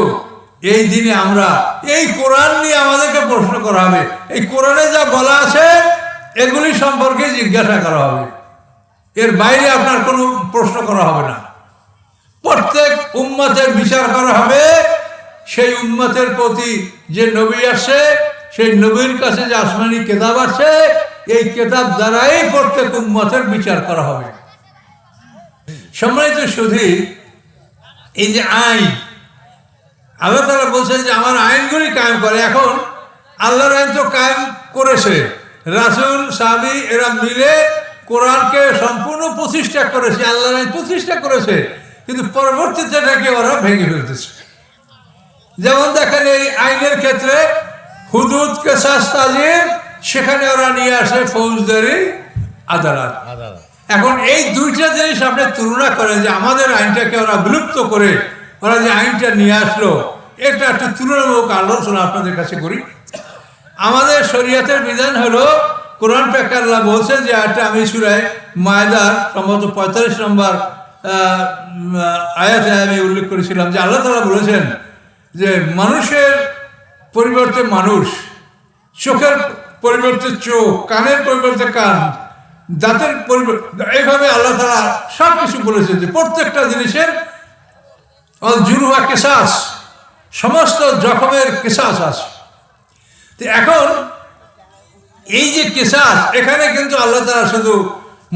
এই দিনে আমরা এই কোরআন নিয়ে আমাদেরকে প্রশ্ন করা হবে। এই কোরআনে যা বলা আছে এগুলি সম্পর্কে জিজ্ঞাসা করা হবে, এর বাইরে আপনার কোনো প্রশ্ন করা হবে না। প্রত্যেক উম্মতের বিচার করা হবে, সেই উম্মতের প্রতি যে নবী আসছে, সেই নবীর কাছে যে আসমানি কেতাব আছে, এই কেতাব দ্বারাই প্রত্যেক উম্মতের বিচার করা হবে। সম্মানিত শুধু এই যে আইন, আল্লাহ তাআলা বলছেন যে আমার আইনগুলি কায়েম করে। এখন আল্লাহর আইন তো কায়েম করেছে, রাসূল সাহাবী এরা মিলে কোরআনকে সম্পূর্ণ প্রতিষ্ঠা করেছে, আল্লাহর আইন প্রতিষ্ঠা করেছে, কিন্তু পরবর্তীতে এটাকে ওরা ভেঙে ফেলতেছে। যেমন দেখেন এই আইনের ক্ষেত্রে হুদুদ, কিসাস, তাজির, সেখানে ওরা নিয়ে আসে ফৌজদারি আদালত। এখন এই দুইটা জিনিস আপনি তুলনা করেন যে আমাদের আইনটাকে ওরা বিলুপ্ত করে ওরা যে আইনটা নিয়ে আসলো, এটা একটা তুলনামূলক আলোচনা আপনাদের কাছে করি। আমাদের শরীয়তের বিধান হলো, কোরআন পাকে আল্লাহ বলছে যে এটা আমি সূরা মায়দার সম্ভবত 45 নম্বর আয়াতে আমি উল্লেখ করেছিলাম যে আল্লাহ তাআলা বলেছেন যে মানুষের পরিবর্তে মানুষ, চোখের পরিবর্তে চোখ, কানের পরিবর্তে কান, দাঁতের পরিবর্তে, এইভাবে আল্লাহ তাআলা সব কিছু বলেছেন যে প্রত্যেকটা জিনিসের জুরুহা কিসাস, সমস্ত জখমের কিসাস আছে। তো এখন এই যে কিসাস, এখানে কিন্তু আল্লাহ তাআলা শুধু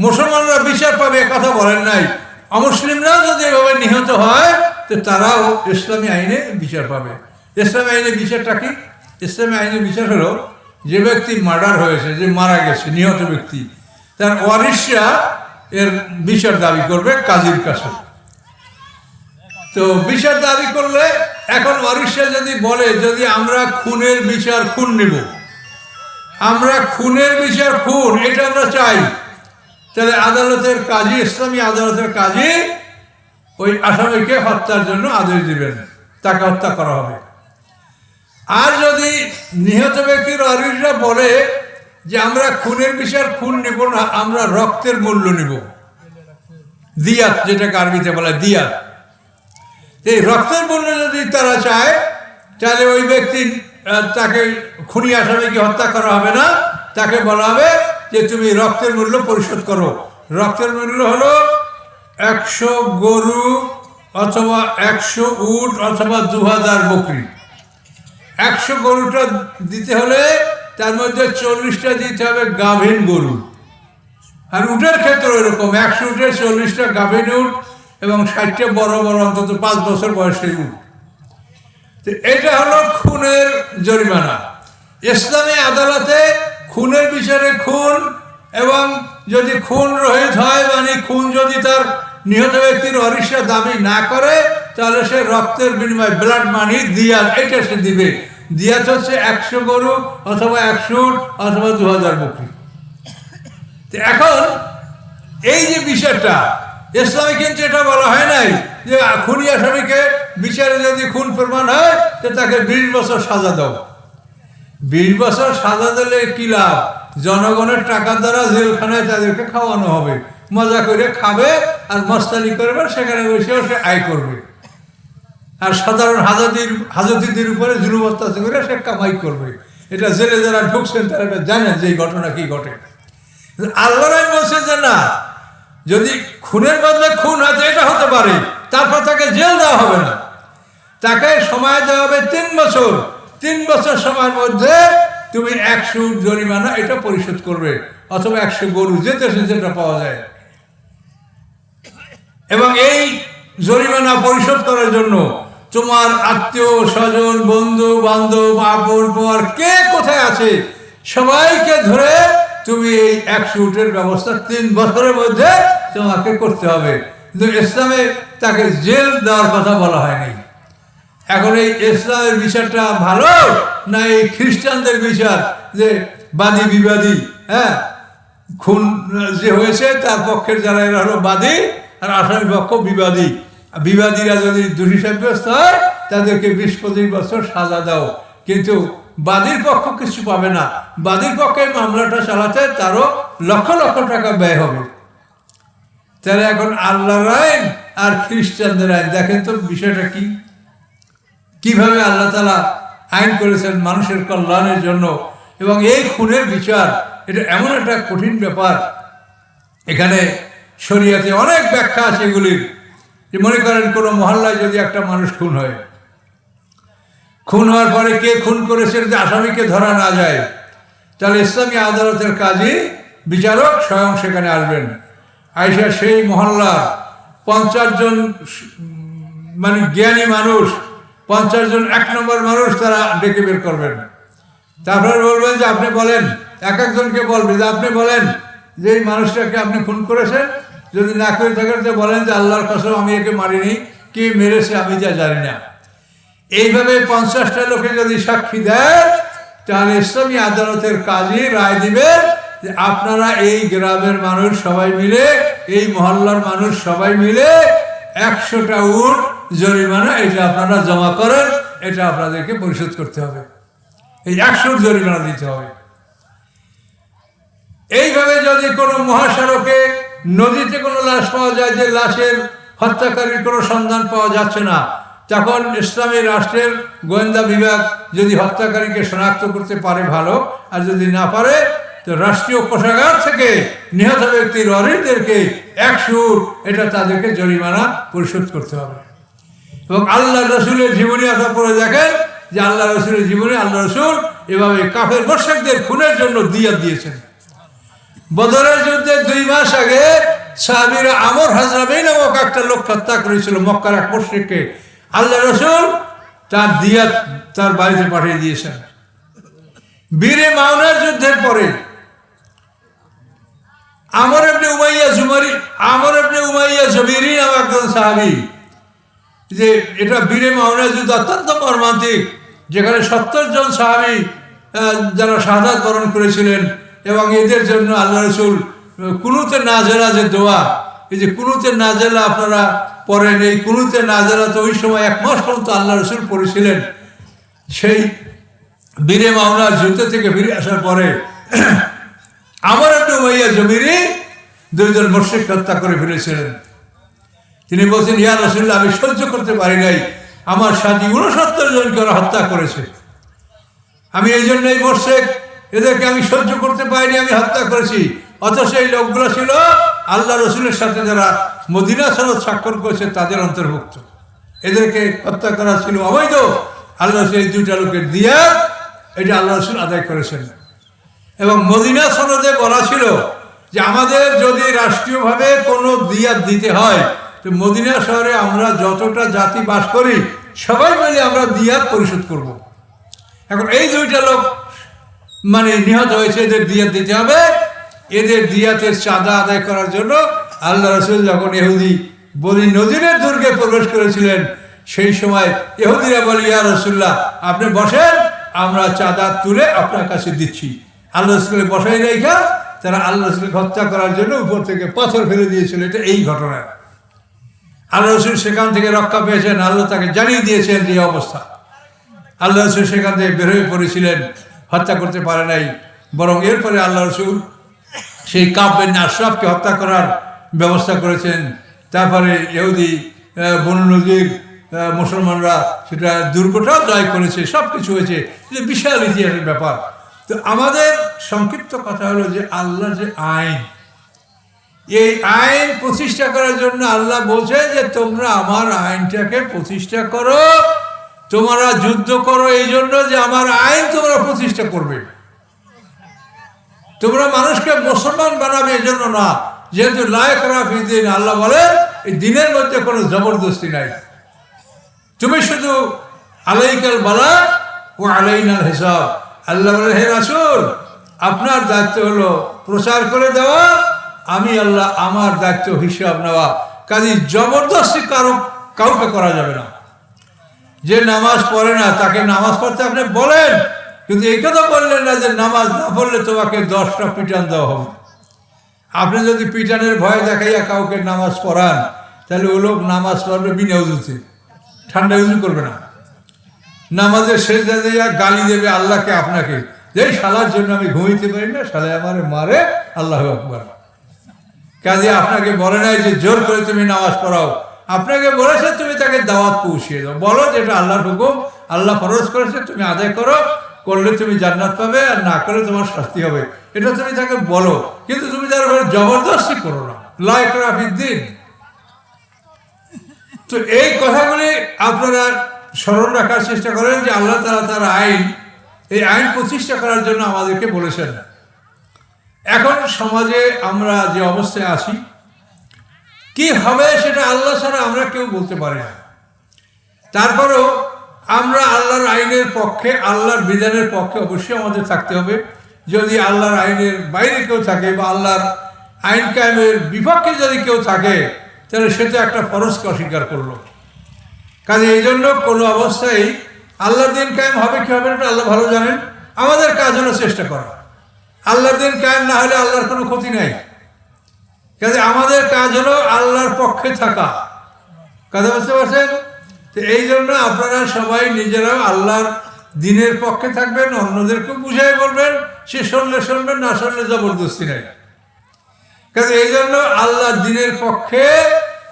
মুসলমানরা বিচার পাবে কথা বলেন নাই, অমুসলিমরাও যদি এভাবে নিহত হয় তো তারাও ইসলামী আইনে বিচার পাবে। ইসলামী আইনে বিচারটা কি? ইসলামী আইনে বিচার হলো যে ব্যক্তি মার্ডার হয়েছে, যে মারা গেছে, নিহত ব্যক্তি, তার ওয়ারিশরা এর বিচার দাবি করবে কাজীর কাছে। তো বিচার দাবি করলে এখন ওয়ারিশরা যদি বলে যদি আমরা খুনের বিচার খুন নেব, আমরা খুনের বিচার খুন এটা আমরা চাই, তাহলে আদালতের কাজী, ইসলামী আদালতের কাজী ওই আসামিকে হত্যার জন্য আদেশ দিবেন, তাকে হত্যা করা হবে। আর যদি নিহত ব্যক্তির ওয়ারিশরা বলে যে আমরা খুনের বিচার খুন নেব না, আমরা রক্তের মূল্য নেব, দিয়াত যেটাকে আরবিতে বলে দিয়াত, এই রক্তের মূল্য যদি তারা চায় তাহলে ওই ব্যক্তি তাকে খুনি আসামিকে হত্যা করা হবে না, তাকে বলা হবে যে তুমি রক্তের মূল্য পরিশোধ করো। রক্তের মূল্য হলো 100 গরু অথবা 100 উট অথবা 2000 বকরি। 100 গরুটা দিতে হলে তার মধ্যে 40টা দিতে হবে গাভীন গরু, আর উটের ক্ষেত্রে এরকম 100 উটে 40টা গাভীন উট এবং 60টা বড় বড় অন্তত 5 বছর বয়সের উট। তো এটা হলো খুনের জরিমানা। ইসলামী আদালতে খুনের বিচারে খুন, এবং যদি খুন রহিত হয় মানে খুন যদি তার নিহত ব্যক্তির ওয়ারিশরা দাবি না করে তাহলে সে রক্তের বিনিময়ে ব্লাড মানি দিয়াত, এটা সে দিবে। দিয়াত হচ্ছে 100 গরু অথবা 100 উট অথবা 2000 বকরি। এখন এই যে বিষয়টা ইসলামে কিন্তু এটা বলা হয় নাই যে খুনি আসামিকে বিচারে যদি খুন প্রমাণ হয় তো তাকে 20 বছর সাজা দাও। 20 বছর সাজা দিলে কি লাভ? জনগণের টাকা দ্বারা জেলখানায় তাদেরকে খাওয়ানো হবে, মজা করে খাবে আর মস্তানি করবে, সেখানে বসেও সে আয় করবে, আর সাধারণ হাজতিদের উপরে জুলুম অত্যাচার করে সে কামাই করবে। এটা জেলে যারা ঢুকছেন তারা এটা জানেন যে এই ঘটনা কি ঘটে। আল্লাহর আইন বলছে যে না, যদি খুনের বদলে খুন হয়তো এটা হতে পারে, তারপর তাকে জেল দেওয়া হবে না, তাকে সময় দেওয়া হবে 3 বছর। 3 বছর সময়ের মধ্যে তুমি 100 জরিমানা এটা পরিশোধ করবে, অথবা 100 গরু যেতে যেটা পাওয়া যায়। এবং এই জরিমানা পরিশোধ করার জন্য তোমার আত্মীয় স্বজন, বন্ধু বান্ধব, আপন পর কে কোথায় আছে সবাইকে ধরে তুমি এই 100 উটের ব্যবস্থা 3 বছরের মধ্যে তোমাকে করতে হবে। কিন্তু ইসলামে তাকে জেল দেওয়ার কথা বলা হয়নি। এখন এই ইসলামের বিচারটা ভালো না এই খ্রিস্টানদের বিচার, যে বাদী বিবাদী, হ্যাঁ, খুন যে হয়েছে তার পক্ষের যারা এরা হলো বাদী আর আসামি পক্ষ বিবাদী। বিবাদীরা যদি দোষী সাব্যস্ত হয় তাদেরকে 20-25 বছর সাজা দাও, কিন্তু বাদীর পক্ষ কিছু পাবে না। বাদীর পক্ষে মামলাটা চালাতে তারও লক্ষ লক্ষ টাকা ব্যয় হবে। তাহলে এখন আল্লাহর আইন আর খ্রিস্টানদের আইন। দেখেন তো বিষয়টা কি, কিভাবে আল্লাহ তাআলা আইন করেছেন মানুষের কল্যাণের জন্য। এবং এই খুনের বিচার এটা এমন একটা কঠিন ব্যাপার, এখানে শরীয়তে অনেক ব্যাখ্যা আছে এগুলির। যে মনে করেন কোনো মহল্লায় যদি একটা মানুষ খুন হয়, খুন হওয়ার পরে কে খুন করেছে যদি আসামিকে ধরা না যায়, তাহলে ইসলামী আদালতের কাজে বিচারক স্বয়ং সেখানে আসবেন। আইসা সেই মহল্লার 50 জন মানে জ্ঞানী মানুষ, 50 জন 1 নম্বর মানুষ তারা ডেকে বের করবেন। তারপরে বলবেন যে আপনি বলেন, এক একজনকে বলবেন যে আপনি বলেন যে এই মানুষটাকে আপনি খুন করেছেন। যদি না করে থাকেন তো বলেন যে আল্লাহর কসম আমি একে মারিনি, কে মেরেছে আমি যা জানি না। এইভাবে 50টা লোকে যদি সাক্ষী দেয়, তাহলে ইসলামী আদালতের কাজী রায় দিবেন যে আপনারা এই গ্রামের মানুষ সবাই মিলে, এই মহল্লার মানুষ সবাই মিলে 100টা উট জরিমানা এটা আপনারা জমা করেন, এটা আপনাদেরকে পরিশোধ করতে হবে, এই 100 জরিমানা দিতে হবে। এইভাবে যদি কোনো মহাসড়কে নদীতে কোনো লাশ পাওয়া যায়, যে লাশের হত্যাকারীর কোনো সন্ধান পাওয়া যাচ্ছে না, তখন ইসলামী রাষ্ট্রের গোয়েন্দা বিভাগ যদি হত্যাকারীকে শনাক্ত করতে পারে ভালো, আর যদি না পারে তো রাষ্ট্রীয় কোষাগার থেকে নিহত ব্যক্তির ওয়ারিসদেরকে 100 এটা তাদেরকে জরিমানা পরিশোধ করতে হবে। এবং আল্লাহ রসুলের জীবনী আপনারা পড়ে দেখেন যে আল্লাহ রসুলের জীবনে আল্লাহ রসুল এভাবে কাফের মুশরিকদের খুনের জন্য দিয়াত দিয়েছেন। বদরের যুদ্ধে 2 মাস আগে সাহাবীরা আমর হাজরামি নামক একটা লোক হত্যা করেছিল, মক্কার এক মুশরিককে। আল্লাহ রসুল তার দিয়াত তার বাড়িতে পাঠিয়ে দিয়েছেন। বীরে মাওনার যুদ্ধের পরে আমর ইবনে উমাইয়া জুবাইরি নামক একজন সাহাবী, যে এটা বীরে মাওনার যুদ্ধ অত্যন্ত মর্মান্তিক, যেখানে 70 জন সাহাবী যারা শাহাদাত বরণ করেছিলেন। এবং এদের জন্য আল্লাহ রসুল কুনুতে নাজেলা যে দোয়া, এই যে কুনুতে নাজেলা আপনারা পড়েন, এই কুনুতে নাজেলা তো ওই সময় 1 মাস পর্যন্ত আল্লাহ রসুল পড়েছিলেন। সেই বীরে মাওনার যুদ্ধ থেকে ফিরে আসার পরে আমর ইবনে উমাইয়া জুবাইরি 2 জন মুশরিক হত্যা করে ফেলেছিলেন। তিনি বলছেন, ইয়া রাসূলুল্লাহ, আমি সহ্য করতে পারি নাই, আমার সাথী 69 জনকে ওরা হত্যা করেছে, আমি এই জন্যই মুশরিক, এদেরকে আমি সহ্য করতে পারিনি, আমি হত্যা করেছি। অথচ এই লোকগুলো ছিল আল্লাহ রসুলের সাথে যারা মদিনা সনদ স্বাক্ষর করেছে তাদের অন্তর্ভুক্ত, এদেরকে হত্যা করা ছিল অবৈধ। আল্লাহ রসুল এই 2টা লোকের দিয়াত এটা আল্লাহ রসুল আদায় করেছেন। এবং মদিনা সনদে বলা ছিল যে আমাদের যদি রাষ্ট্রীয়ভাবে কোনো দিয়াত দিতে হয়, তো মদিনা শহরে আমরা যতটা জাতি বাস করি সবাই মিলে আমরা দিয়াত পরিশোধ করব। এখন এই 2টা লোক মানে নিহত হয়েছে, এদের দিয়াত দিতে হবে। এদের দিয়াতের চাঁদা আদায় করার জন্য আল্লাহ রসুল যখন ইহুদি বনি নজিরের দুর্গে প্রবেশ করেছিলেন, সেই সময় ইহুদিরা বলে, ইয়া রাসূলুল্লাহ, আপনি বসেন, আমরা চাঁদা তুলে আপনার কাছে দিচ্ছি। আল্লাহ রসুলকে বসাই রেখা তারা আল্লাহ রসুলকে হত্যা করার জন্য উপর থেকে পাথর ফেলে দিয়েছিল। এটা এই ঘটনা। আল্লাহ রসুল সেখান থেকে রক্ষা পেয়েছেন, আল্লাহ তাকে জানিয়ে দিয়েছেন এই অবস্থা। আল্লাহ রসুল সেখান থেকে বের হয়ে পড়েছিলেন, হত্যা করতে পারে নাই। বরং এরপরে আল্লাহ রসুল সেই কাব বিন আশরাফকে হত্যা করার ব্যবস্থা করেছেন। তারপরে ইহুদি বনু নজির মুসলমানরা সেটা দুর্গটাও জয় করেছে, সব কিছু হয়েছে। এটা বিশাল ইতিহাসের ব্যাপার। তো আমাদের সংক্ষিপ্ত কথা হলো যে আল্লাহ যে আইন, এই আইন প্রতিষ্ঠা করার জন্য আল্লাহ বলছে যে তোমরা আমার আইনটাকে প্রতিষ্ঠা করো, তোমরা যুদ্ধ করো এই জন্য যে আমার আইন তোমরা প্রতিষ্ঠা করবে। তোমরা মানুষকে মুসলমান বানাবে এই জন্য না, যেহেতু লা ইকরাহা ফিদ্দীন, আল্লাহ বলেন এই দিনের মধ্যে কোনো জবরদস্তি নাই। তুমি শুধু আলাইকাল বালাগ ওয়া আলাইনাল হিসাব। আল্লাহ বলেন, হে রাসূল, আপনার দায়িত্ব হলো প্রচার করে দেওয়া, আমি আল্লাহ আমার দায়িত্ব হিসাব নেওয়া। কাজে জবরদস্তি কাউকে করা যাবে না। যে নামাজ পড়ে না তাকে নামাজ পড়তে আপনি বলেন, কিন্তু এই কথা বললেন না যে নামাজ না পড়লে তোমাকে 10টা পিটান দেওয়া হবে। আপনি যদি পিটানের ভয় দেখাইয়া কাউকে নামাজ পড়ান, তাহলে ও লোক নামাজ পড়বে বিনা উজুতে, ঠান্ডা উজু করবে না, নামাজের সেজদা দিয়া গালি দেবে আল্লাহকে, আপনাকে, যে শালার জন্য আমি ঘুমাইতে পারি না, শালা আমারে মারে, আল্লাহু আকবার। কাজে আপনাকে বলে নাই যে জোর করে তুমি নামাজ পড়াও, আপনাকে বলেছে তুমি তাকে দাওয়াত পৌঁছিয়ে দাও, বলো যেটা আল্লাহর হুকুম, আল্লাহ ফরজ করেছে, তুমি আদায় করো, করলে তুমি জান্নাত পাবে আর না করলে তোমার শাস্তি হবে, এটা তুমি তাকে বলো। কিন্তু তুমি তার উপরে জবরদস্তি করো না, লা ইকরাহা ফিদ্দীন। তো এই কথাগুলি আপনারা স্মরণ রাখার চেষ্টা করেন যে আল্লাহ তাআলা তার আইন, এই আইন প্রতিষ্ঠা করার জন্য আমাদেরকে বলেছেন। এখন সমাজে আমরা যে অবস্থায় আছি, কি হবে সেটা আল্লাহ ছাড়া আমরা কেউ বলতে পারি না। তারপরেও আমরা আল্লাহর আইনের পক্ষে, আল্লাহর বিধানের পক্ষে অবশ্যই আমাদের থাকতে হবে। যদি আল্লাহর আইনের বাইরে কেউ থাকে বা আল্লাহর আইন কায়েমের বিপক্ষে যদি কেউ থাকে, তাহলে সেটা একটা ফরজকে অস্বীকার করলো। কাজে এই জন্য কোনো অবস্থায় আল্লাহর দিন কায়েম হবে কি হবে না আল্লাহ ভালো জানেন। আমাদের কাজ হলো চেষ্টা করা। আল্লাহর দিন কায়েম না হলে আল্লাহর কোনো ক্ষতি নাই। কাজে আমাদের কাজ হলো আল্লাহর পক্ষে থাকা। কথা বুঝতে পারছেন? তো এই জন্য আপনারা সবাই নিজেরাও আল্লাহর দিনের পক্ষে থাকবেন, অন্যদেরকে বুঝাই বলবেন, সে শুনলে শুনবেন, না শুনলে জবরদস্তি নাই। কাজে এই জন্য আল্লাহর দিনের পক্ষে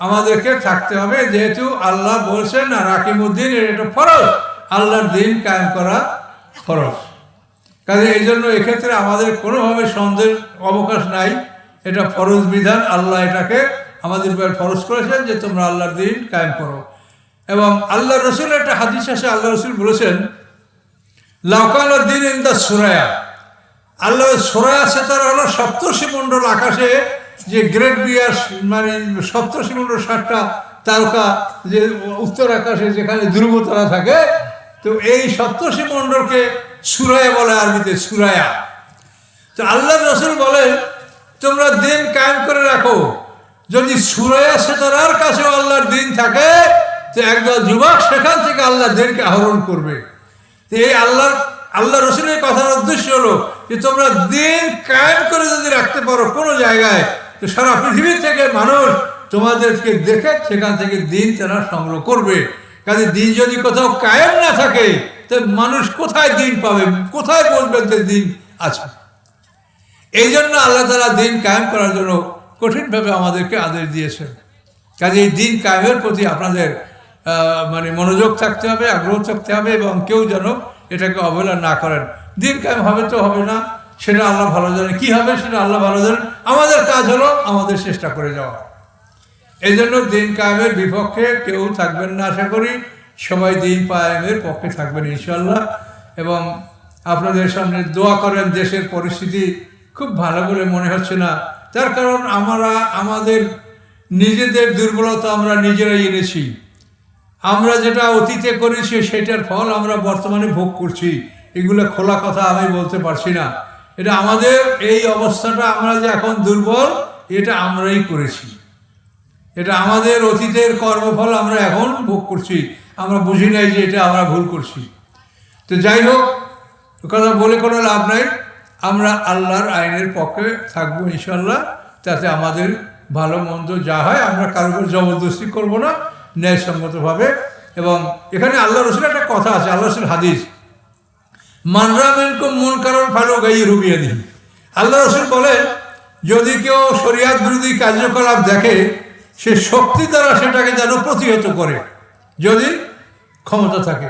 আমাদেরকে থাকতে হবে, যেহেতু আল্লাহ বলছেন আর আকিমুদ্দিন, এটা ফরজ, আল্লাহর দিন কায়েম করা ফরজ। কাজে এই জন্য এক্ষেত্রে আমাদের কোনোভাবে সন্দেহের অবকাশ নাই, এটা ফরজ বিধান। আল্লাহ এটাকে আমাদের উপর ফরজ করেছেন যে তোমরা আল্লাহর দিন কায়েম করো। এবং আল্লাহ রসুল একটা হাদিস আছে, আল্লাহ রসুল বলেছেন লাউকানা দিন ইন দ্য সুরায়া। আল্লাহ সুরায়া সেতারা হলো সপ্তর্ষি মণ্ডল, আকাশে যে গ্রেট বিয়ার মানে সপ্তর্ষি মণ্ডল 7টা তারকা, যে উত্তর আকাশে যেখানে ধ্রুবতারা থাকে, তো এই সপ্তর্ষি মণ্ডলকে সুরায়া বলে আরবিতে, সুরায়া। তো আল্লাহ রসুল বলেন তোমরা দিন কায়েম করে রাখো। যদি সুরায়া সেতারার কাছেও আল্লাহর দিন থাকে, তো একদল যুবক সেখান থেকে আল্লাহ দিনকে আহরণ করবে। তো এই আল্লাহ রসুলের কথার উদ্দেশ্য হলো যে তোমরা দিন কায়েম করে যদি রাখতে পারো কোনো জায়গায়, তো সারা পৃথিবী থেকে মানুষ তোমাদেরকে দেখে সেখান থেকে দিন তারা সংগ্রহ করবে। কাজে দিন যদি কোথাও কায়েম না থাকে, তো মানুষ কোথায় দিন পাবে, কোথায় বলবে যে দিন আছে? এই জন্য আল্লাহ তাআলা দিন কায়েম করার জন্য কঠিনভাবে আমাদেরকে আদেশ দিয়েছেন। কাজে এই দিন কায়েমের প্রতি আপনাদের মানে মনোযোগ থাকতে হবে, আগ্রহ থাকতে হবে, এবং কেউ যেন এটাকে অবহেলা না করেন। দিন কায়েম হবে তো হবে না, সেটা আল্লাহ ভালো জানে। কি হবে সেটা আল্লাহ ভালো জানেন। আমাদের কাজ হলো আমাদের চেষ্টা করে যাওয়া। এই জন্য দিন কায়েমের বিপক্ষে কেউ থাকবেন না, আশা করি সবাই দিন কায়েমের পক্ষে থাকবেন ইনশাআল্লাহ। এবং আপনাদের সামনে দোয়া করেন। দেশের পরিস্থিতি খুব ভালো বলে মনে হচ্ছে না, তার কারণ আমরা আমাদের নিজেদের দুর্বলতা আমরা নিজেরাই এনেছি। আমরা যেটা অতীতে করেছি সেটার ফল আমরা বর্তমানে ভোগ করছি। এগুলো খোলা কথা আমি বলতে পারছি না। এটা আমাদের এই অবস্থাটা, আমরা যে এখন দুর্বল, এটা আমরাই করেছি। এটা আমাদের অতীতের কর্মফল আমরা এখন ভোগ করছি। আমরা বুঝি নাই যে এটা আমরা ভুল করছি। তো যাই হোক, কথা বলে কোনো লাভ নাই। আমরা আল্লাহর আইনের পক্ষে থাকবো ইনশাল্লাহ। তাতে আমাদের ভালো মন্দ যা হয় আমরা কারোর উপর জবরদস্তি করবো না, ন্যায়সঙ্গতভাবে। এবং এখানে আল্লাহ রসুলের একটা কথা আছে, আল্লাহ রসুল হাদিস, মানরা মিনকুম মুনকারান ফালইয়ুগাইয়িরহু বিয়াদিহি। আল্লাহ রসুল বলেন, যদি কেউ শরিয়াত বিরোধী কার্যকলাপ দেখে, সে শক্তি দ্বারা সেটাকে যেন প্রতিহত করে, যদি ক্ষমতা থাকে।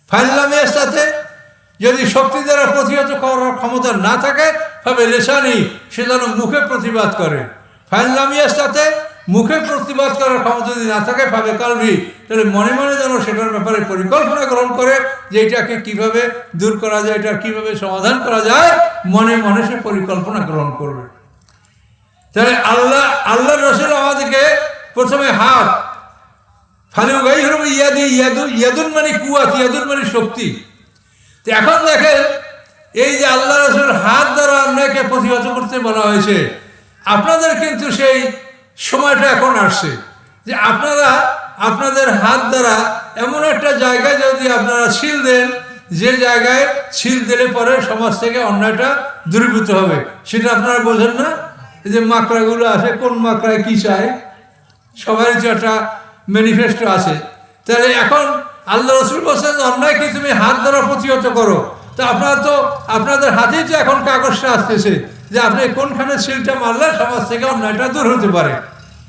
ফাইল্লামের সাথে যদি শক্তি দ্বারা প্রতিহত করার ক্ষমতা না থাকে, তবে লেসানি, সে যেন মুখে প্রতিবাদ করে। ফাইল্লামিয়ার সাথে মুখে প্রতিবাদ করার ক্ষমতা যদি না থাকে, ভাবে কালবি, তাহলে মনে মনে যেন সেটার ব্যাপারে পরিকল্পনা গ্রহণ করে যে এটাকে কীভাবে দূর করা যায়, এটা কীভাবে সমাধান করা যায়, মনে মনে সে পরিকল্পনা গ্রহণ করবে। তাহলে আল্লাহ রসুল আমাদেরকে প্রথমে হাত, ফালইয়ুগাইয়িরহু বিয়াদিহি, ইয়াদুন মানে কুওয়াত, ইয়াদুন মানে শক্তি। তো এখন দেখেন, এই যে আল্লাহ রসুল হাত দ্বারা অন্যায়কে প্রতিহত করতে বলা হয়েছে, আপনাদের কিন্তু সেই সময়টা এখন আসছে যে আপনারা আপনাদের হাত দ্বারা এমন একটা জায়গায় যদি আপনারা ছিল দেন, যে জায়গায় ছিল দিলে পরে সমাজ থেকে অন্যায়টা দূরীভূত হবে। সেটা আপনারা বোঝেন না? এই যে মাকড়াগুলো আছে, কোন মাকড়ায় কী চায়, সবারই তো একটা ম্যানিফেস্টো আছে। তাহলে এখন আল্লাহ রসুল বলছেন অন্যায়কে তুমি হাত দ্বারা প্রতিহত করো। তো আপনারা তো আপনাদের হাতেই তো এখন কাগজটা আসতেছে যে আপনি কোনখানে সিলটা মারলে সমাজ থেকে অন্যায়টা দূর হতে পারে।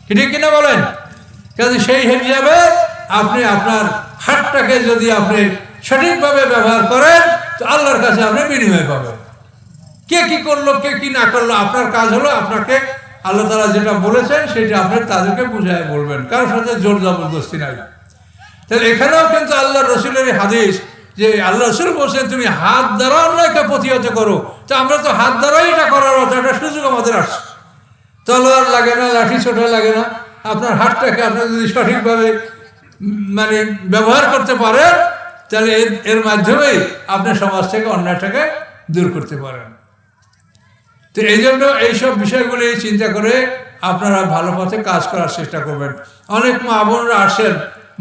ঠিক কিনা বলেন? কাজে সেই হিসাবে আপনি আপনার হাতটাকে যদি আপনি সঠিকভাবে ব্যবহার করেন তো আল্লাহর কাছে আপনি বিনিময় পাবেন। কে কি করলো কে কি না করলো, আপনার কাজ হলো আপনাকে আল্লাহ তাআলা যেটা বলেছেন সেটা আপনি তাদেরকে বুঝায় বলবেন, কারোর সাথে জোর জবরদস্তি নাই। তাহলে এখানেও কিন্তু আল্লাহ রসুলের হাদিস যে আল্লাহ রসুল বলছেন তুমি হাত দ্বারা অন্যকে প্রতিহত করো, তো আমরা তো হাত দ্বারাই এটা করার মতো একটা সুযোগ আমাদের আসছে। তলোয়ার লাগে না, লাঠি ছোটা লাগে না, আপনার হাতটাকে আপনি যদি সঠিকভাবে মানে ব্যবহার করতে পারেন তাহলে এর মাধ্যমেই আপনি সমাজ থেকে অন্যায়টাকে দূর করতে পারেন। তো এই জন্য এইসব বিষয়গুলি চিন্তা করে আপনারা ভালো পথে কাজ করার চেষ্টা করবেন। অনেক মা বোনরা আসেন,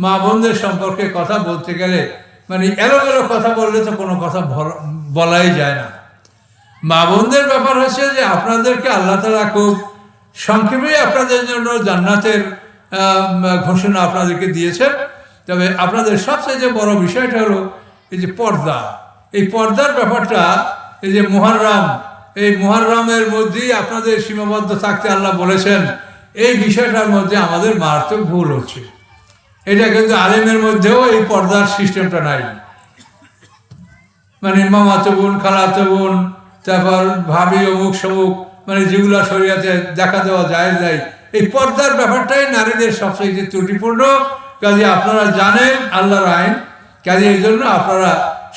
মা বোনদের সম্পর্কে কথা বলতে গেলে মানে এলোমেলো কথা বললে তো কোনো কথা বলাই যায় না। মা বোনদের ব্যাপার হচ্ছে যে আপনাদেরকে আল্লাহ তাআলা খুব সংক্ষেপে আপনাদের জন্য জান্নাতের ঘোষণা আপনাদেরকে দিয়েছেন। তবে আপনাদের সবচেয়ে বড় বিষয়টা হলো এই যে পর্দা, এই পর্দার ব্যাপারটা, এই যে মুহররম, এই মুহররমের মধ্যেই আপনাদের সীমাবদ্ধ থাকতে আল্লাহ বলেছেন। এই বিষয়টার মধ্যে আমাদের মারাত্মক ভুল হচ্ছে। এটা কিন্তু আলেমের মধ্যেও এই পর্দার সিস্টেমটা নাই। মানে মামাতো বোন, খালাতো বোন, তারপর ভাবি, অমুক সমুক, মানে যেগুলো শরীয়তে দেখা দেওয়া যায়, এই পর্দার ব্যাপারটাই নারীদের সবচেয়ে ত্রুটিপূর্ণ। কাজে আপনারা জানেন আল্লাহর আইন, কাজে এই জন্য আপনারা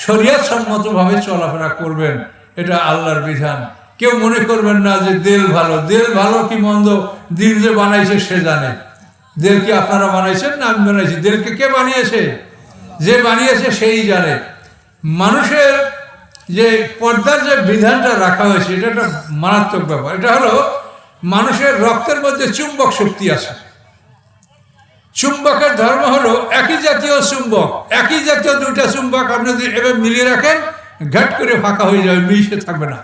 শরীয়ত সম্মতভাবে চলাফেরা করবেন, এটা আল্লাহর বিধান। কেউ মনে করবেন না যে দেল ভালো, দেল ভালো কি মন্দ দিল যে বানাইছে সে জানে। দেল কি আপনারা বানাইছেন না আমি বানাইছি? দেলকে কে বানিয়েছে? যে বানিয়েছে সেই জানে। মানুষের যে পর্দার যে বিধানটা রাখা হয়েছে এটা একটা মারাত্মক ব্যাপার। এটা হলো মানুষের রক্তের মধ্যে চুম্বক শক্তি আছে। চুম্বকের ধর্ম হলো একই জাতীয় চুম্বক, একই জাতীয় দুইটা চুম্বক আপনি যদি এভাবে মিলিয়ে রাখেন ঘাট করে ফাঁকা হয়ে যাবে, মিশে থাকবে না।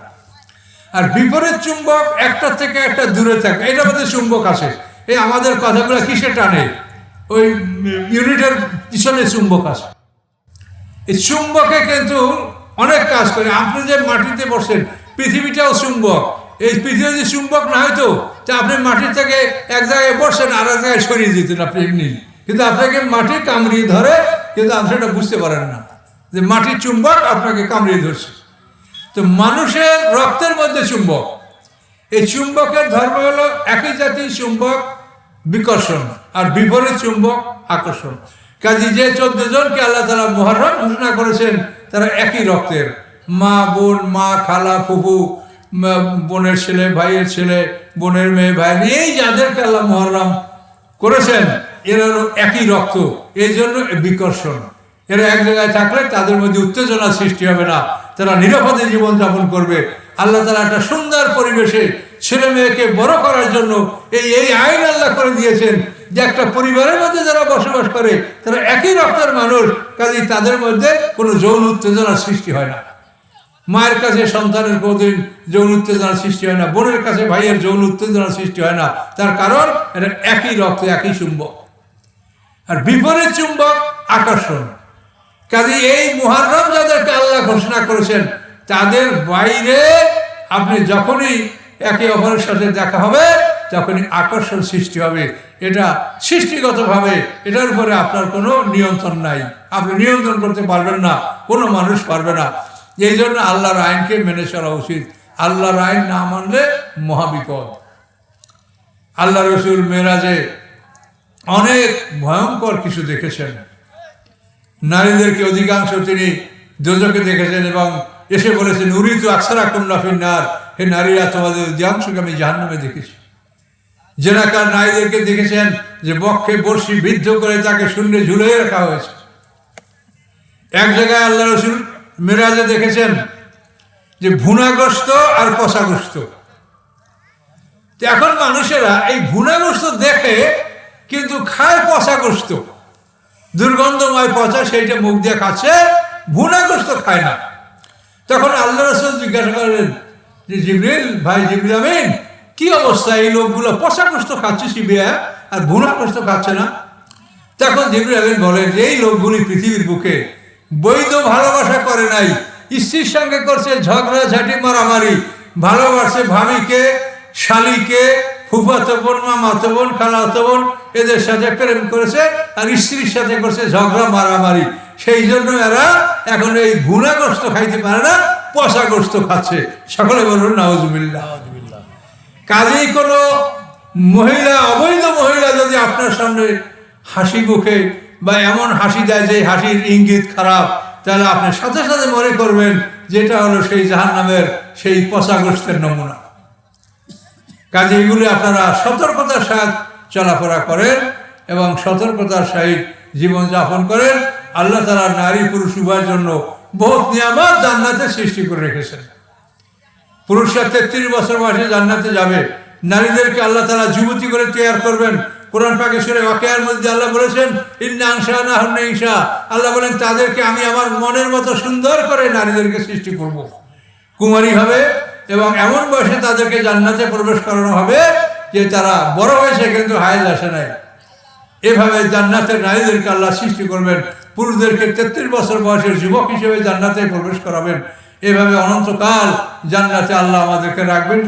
আর বিপরীত চুম্বক একটা থেকে একটা দূরে থাকে, এটার মধ্যে চুম্বক আছে। এই আমাদের কথাগুলো কিসে টানে? ওই ইউনিটের পিছনে চুম্বক আছে। এই চুম্বকে কিন্তু অনেক কাজ করে। আপনি যে মাটিতে বসেন পৃথিবীটাও চুম্বক। এই পৃথিবী যদি চুম্বক না হয়তো তা আপনি মাটি থেকে এক জায়গায় বসেন আর এক জায়গায় সরিয়ে দিতেন আপনি এমনি, কিন্তু আপনাকে মাটি কামড়িয়ে ধরে, কিন্তু আপনি সেটা বুঝতে পারেন না যে মাটির চুম্বক আপনাকে কামড়িয়ে ধরছে। তো মানুষের রক্তের মধ্যে চুম্বক, এই চুম্বকের ধর্ম হলো একই জাতির চুম্বক বিকর্ষণ আর বিপরীত চুম্বক আকর্ষণ। কাজী যে 14 জনকে আল্লাহ তাআলা মুহররম ঘোষণা করেছেন তারা একই রক্তের, মা বোন, মা খালা ফুফু, বোনের ছেলে ভাইয়ের ছেলে, বোনের মেয়ে ভাই, এই যাদেরকে আল্লাহ মুহররম করেছেন এরা হলো একই রক্ত। এই জন্য বিকর্ষণ। এরা এক জায়গায় থাকলে তাদের মধ্যে উত্তেজনা সৃষ্টি হবে না, তারা নিরাপদে জীবনযাপন করবে। আল্লাহ তাআলা একটা সুন্দর পরিবেশে ছেলে মেয়েকে বড় করার জন্য এই আইন আল্লাহ করে দিয়েছেন যে একটা পরিবারের মধ্যে যারা বসবাস করে তারা একই রক্তের মানুষ, কাজেই তাদের মধ্যে কোনো যৌন উত্তেজনার সৃষ্টি হয় না। মায়ের কাছে সন্তানের কোনোদিন যৌন উত্তেজনার সৃষ্টি হয় না, বোনের কাছে ভাইয়ের যৌন উত্তেজনার সৃষ্টি হয় না। তার কারণ এটা একই রক্ত, একই চুম্বক। আর বিপরীত চুম্বক আকর্ষণ। কাজে এই মুহররম যাদেরকে আল্লাহ ঘোষণা করেছেন তাদের বাইরে আপনি যখনই একে অপরের সাথে দেখা হবে তখনই আকর্ষণ সৃষ্টি হবে। এটা সৃষ্টিগতভাবে এটার উপরে আপনার কোনো নিয়ন্ত্রণ নাই, আপনি নিয়ন্ত্রণ করতে পারবেন না, কোনো মানুষ পারবে না। এই জন্য আল্লাহর আইনকে মেনে চলা উচিত। আল্লাহর আইন না মানলে মহাবিপদ। আল্লাহ রসুল মেরাজে অনেক ভয়ঙ্কর কিছু দেখেছেন। নারীদেরকে অধিকাংশ তিনি দোজখে দেখেছেন এবং এসে বলেছেন উরিতু আকসারাকুম ফিন নার, হে নারীরা তোমাদের অধিকাংশকে আমি জাহান্নামে দেখেছি। জেনাকার নারীদেরকে দেখেছেন যে বক্ষে বর্ষি বিদ্ধ করে তাকে শূন্যে ঝুলিয়ে রাখা হয়েছে। এক জায়গায় আল্লাহ রসুল মেরাজে দেখেছেন যে ভুনাগ্রস্ত আর পচাগ্রস্ত। এখন মানুষেরা এই ভুনাগ্রস্ত দেখে কিন্তু খায় পচাগ্রস্ত, দুর্গন্ধময় পচা সেইটা মুখ দিয়ে খাচ্ছে, ভুনাগ্রস্ত খায় না। তখন আল্লাহ রাসূল জিজ্ঞাসা করলেন যে জিবরিল ভাই, জিবরিল আমিন, কি অবস্থা, এই লোকগুলো পচাগ্রস্ত খাচ্ছে শিবিয়া আর ভুনাগ্রস্ত খাচ্ছে না? তখন জিবরিল আমিন বলেন যে এই লোকগুলি পৃথিবীর বুকে বৈধ ভালোবাসা করে নাই, স্ত্রীর সঙ্গে করছে ঝগড়া ঝাঁটি মারামারি, ভালোবাসে ভাবিকে, শালিকে, ফুফাতো বোন, মামাতো বোন, খালাতো বোন, এদের সাথে প্রেম করেছে আর স্ত্রীর সাথে করছে ঝগড়া মারামারি, সেই জন্য এরা এখন এই ভুনা গোস্ত খাইতে পারে না, পচা গোস্ত খাচ্ছে। সকলে বলুন নাউজুবিল্লাহ। কাজেই কোনো মহিলা, অবৈধ মহিলা যদি আপনার সামনে হাসি মুখে বা এমন হাসি দেয় যে হাসির ইঙ্গিত খারাপ, তাহলে আপনি সাথে সাথে মনে করবেন যেটা হলো সেই জাহান্নামের সেই পচা গোস্তের নমুনা। কাজে এগুলি আপনারা সতর্কতার সাথে চলাফেরা করেন এবং সতর্কতার সহিত জীবনযাপন করেন। আল্লাহ তাআলা নারী পুরুষ উভয়ের জন্য বহুত নিয়ামত জান্নাতে সৃষ্টি করে রেখেছেন। পুরুষরা 33 বছর বয়সে জান্নাতে যাবে, নারীদেরকে আল্লাহ তাআলা যুবতী করে তৈরি করবেন। কোরআন পাকে সূরা ওয়াকিয়ার মধ্যে আল্লাহ বলেছেন ইন্না আনশানাহুন্না ইনশা, আল্লাহ বলেন তাদেরকে আমি আমার মনের মতো সুন্দর করে নারীদেরকে সৃষ্টি করব। কুমারী হবে এবং এমন বয়সে তাদেরকে জান্নাতে প্রবেশ করানো হবে যে তারা বড় হয়েছে কিন্তু হায়েজ আসে নাই। এভাবে জান্নাতের নারীদেরকে আল্লাহ সৃষ্টি করবেন, পুরুষদেরকে 33 বছর বয়সের যুবক হিসেবে জান্নাতে প্রবেশ করাবেন। এভাবে অনন্তকাল জান্নাতে আল্লাহ আমাদেরকে রাখবেন।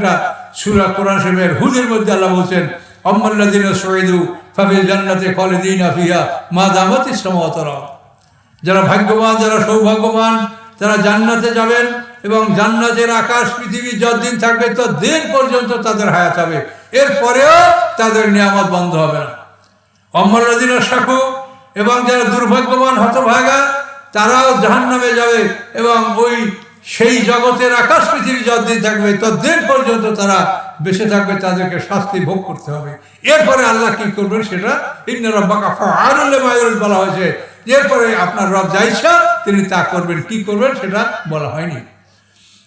সূরা কোরআন শরীফের হুদের মধ্যে আল্লাহ বলছেন আম্মাল্লাযিনা সুইদু ফাফিল জান্নাতি খালিদিনা ফিহা মা দামাতিস সামাওয়াতু ওয়াল আরদ। যারা ভাগ্যবান, যারা সৌভাগ্যবান, তারা জান্নাতে যাবেন এবং জান্নাতের আকাশ পৃথিবী যতদিন থাকবে ততদিন পর্যন্ত তাদের হায়াত হবে, এরপরেও তাদের নিয়ামত বন্ধ হবে না। অম্মাল্লাযিনা শাকু, এবং যারা দুর্ভাগ্যবান হতভাগা তারাও জাহান্নামে যাবে এবং ওই সেই জগতের আকাশ পৃথিবী যতদিন থাকবে ততদিন পর্যন্ত তারা বেঁচে থাকবে, তাদেরকে শাস্তি ভোগ করতে হবে। এরপরে আল্লাহ কি করবেন সেটা ইন্না রাব্বাকা ফাআলুল লিমা ইউরিদ বলা হয়েছে। এরপরে আপনার রব যা ইচ্ছা তিনি তা করবেন, কি করবেন সেটা বলা হয়নি।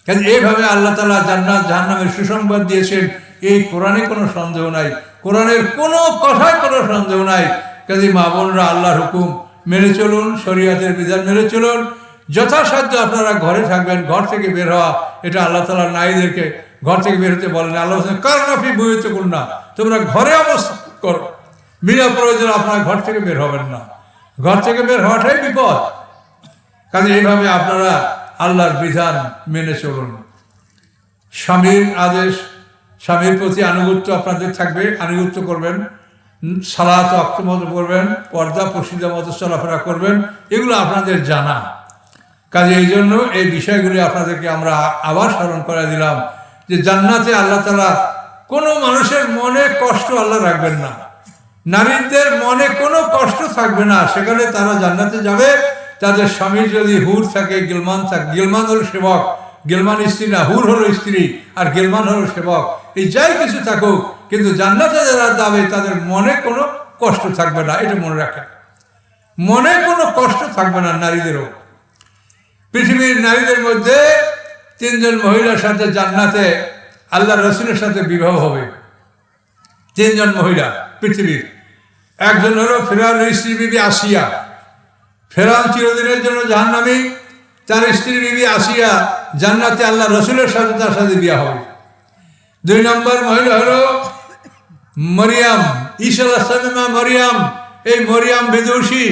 কাজে এইভাবে আল্লাহ তাআলা জান্নাত জাহান্নামের সুসংবাদ দিয়েছেন। এই কোরআনে কোনো সন্দেহ নাই, কোরআনের কোনো কথায় কোনো সন্দেহ নাই। কাজে মা বোনরা আল্লাহর হুকুম মেনে চলুন, শরীয়তের বিধান মেনে চলুন। যথাসাধ্য আপনারা ঘরে থাকবেন, ঘর থেকে বের হওয়া এটা আল্লাহ তাআলা নারীদেরকে ঘর থেকে বের হতে বলেন। আল্লাহ বলছেন কারনাফি বুয়ুতিকুন্না, তোমরা ঘরে অবস্থান করো, বিনা প্রয়োজনে আপনারা ঘর থেকে বের হবেন না। ঘর থেকে বের হওয়াটাই বিপদ। কাজে এইভাবে আপনারা আল্লাহর বিধান মেনে চলুন। স্বামীর আদেশ, স্বামীর প্রতি আনুগত্য আপনাদের থাকবে, আনুগত্য করবেন, সালাত ওয়াক্ত মতো করবেন, পর্দা প্রসিদ্ধ মতো চলাফেরা করবেন, এগুলো আপনাদের জানা। কাজে এই জন্য এই বিষয়গুলি আপনাদেরকে আমরা আবার স্মরণ করে দিলাম যে জান্নাতে আল্লাহ তাআলা কোনো মানুষের মনে কষ্ট আল্লাহ রাখবেন না, নারীদের মনে কোনো কষ্ট থাকবে না। সেখানে তারা জান্নাতে যাবে, তাদের স্বামীর যদি হুর থাকে, গিলমান থাকে, গিলমান হলো সেবক, গিলমান স্ত্রী না, হুর হলো স্ত্রী আর গিলমান হলো সেবক, এই যাই কিছু থাকুক, কিন্তু জান্নাতে যারা যাবে তাদের মনে কোনো কষ্ট থাকবে না। এটা মনে রাখেন, মনে কোনো কষ্ট থাকবে না নারীদেরও। পৃথিবীর নারীদের মধ্যে 3 জন মহিলার সাথে জান্নাতে আল্লাহ রসুলের সাথে বিবাহ হবে। 3 জন মহিলা পৃথিবীর। একজন হলো ফেরাউনের স্ত্রী বিবি আসিয়া, ফেরাউন চিরদিনের জন্য জাহান্নামী, তার স্ত্রী বিবি আসিয়া জান্নাতে আল্লাহ রসুলের সাথে তার সাথে বিয়ে হবে। 2 নম্বর মহিলা হলো মরিয়াম, ঈসা আলাইহিস সালাম মরিয়াম। এই মরিয়াম বিদুষী,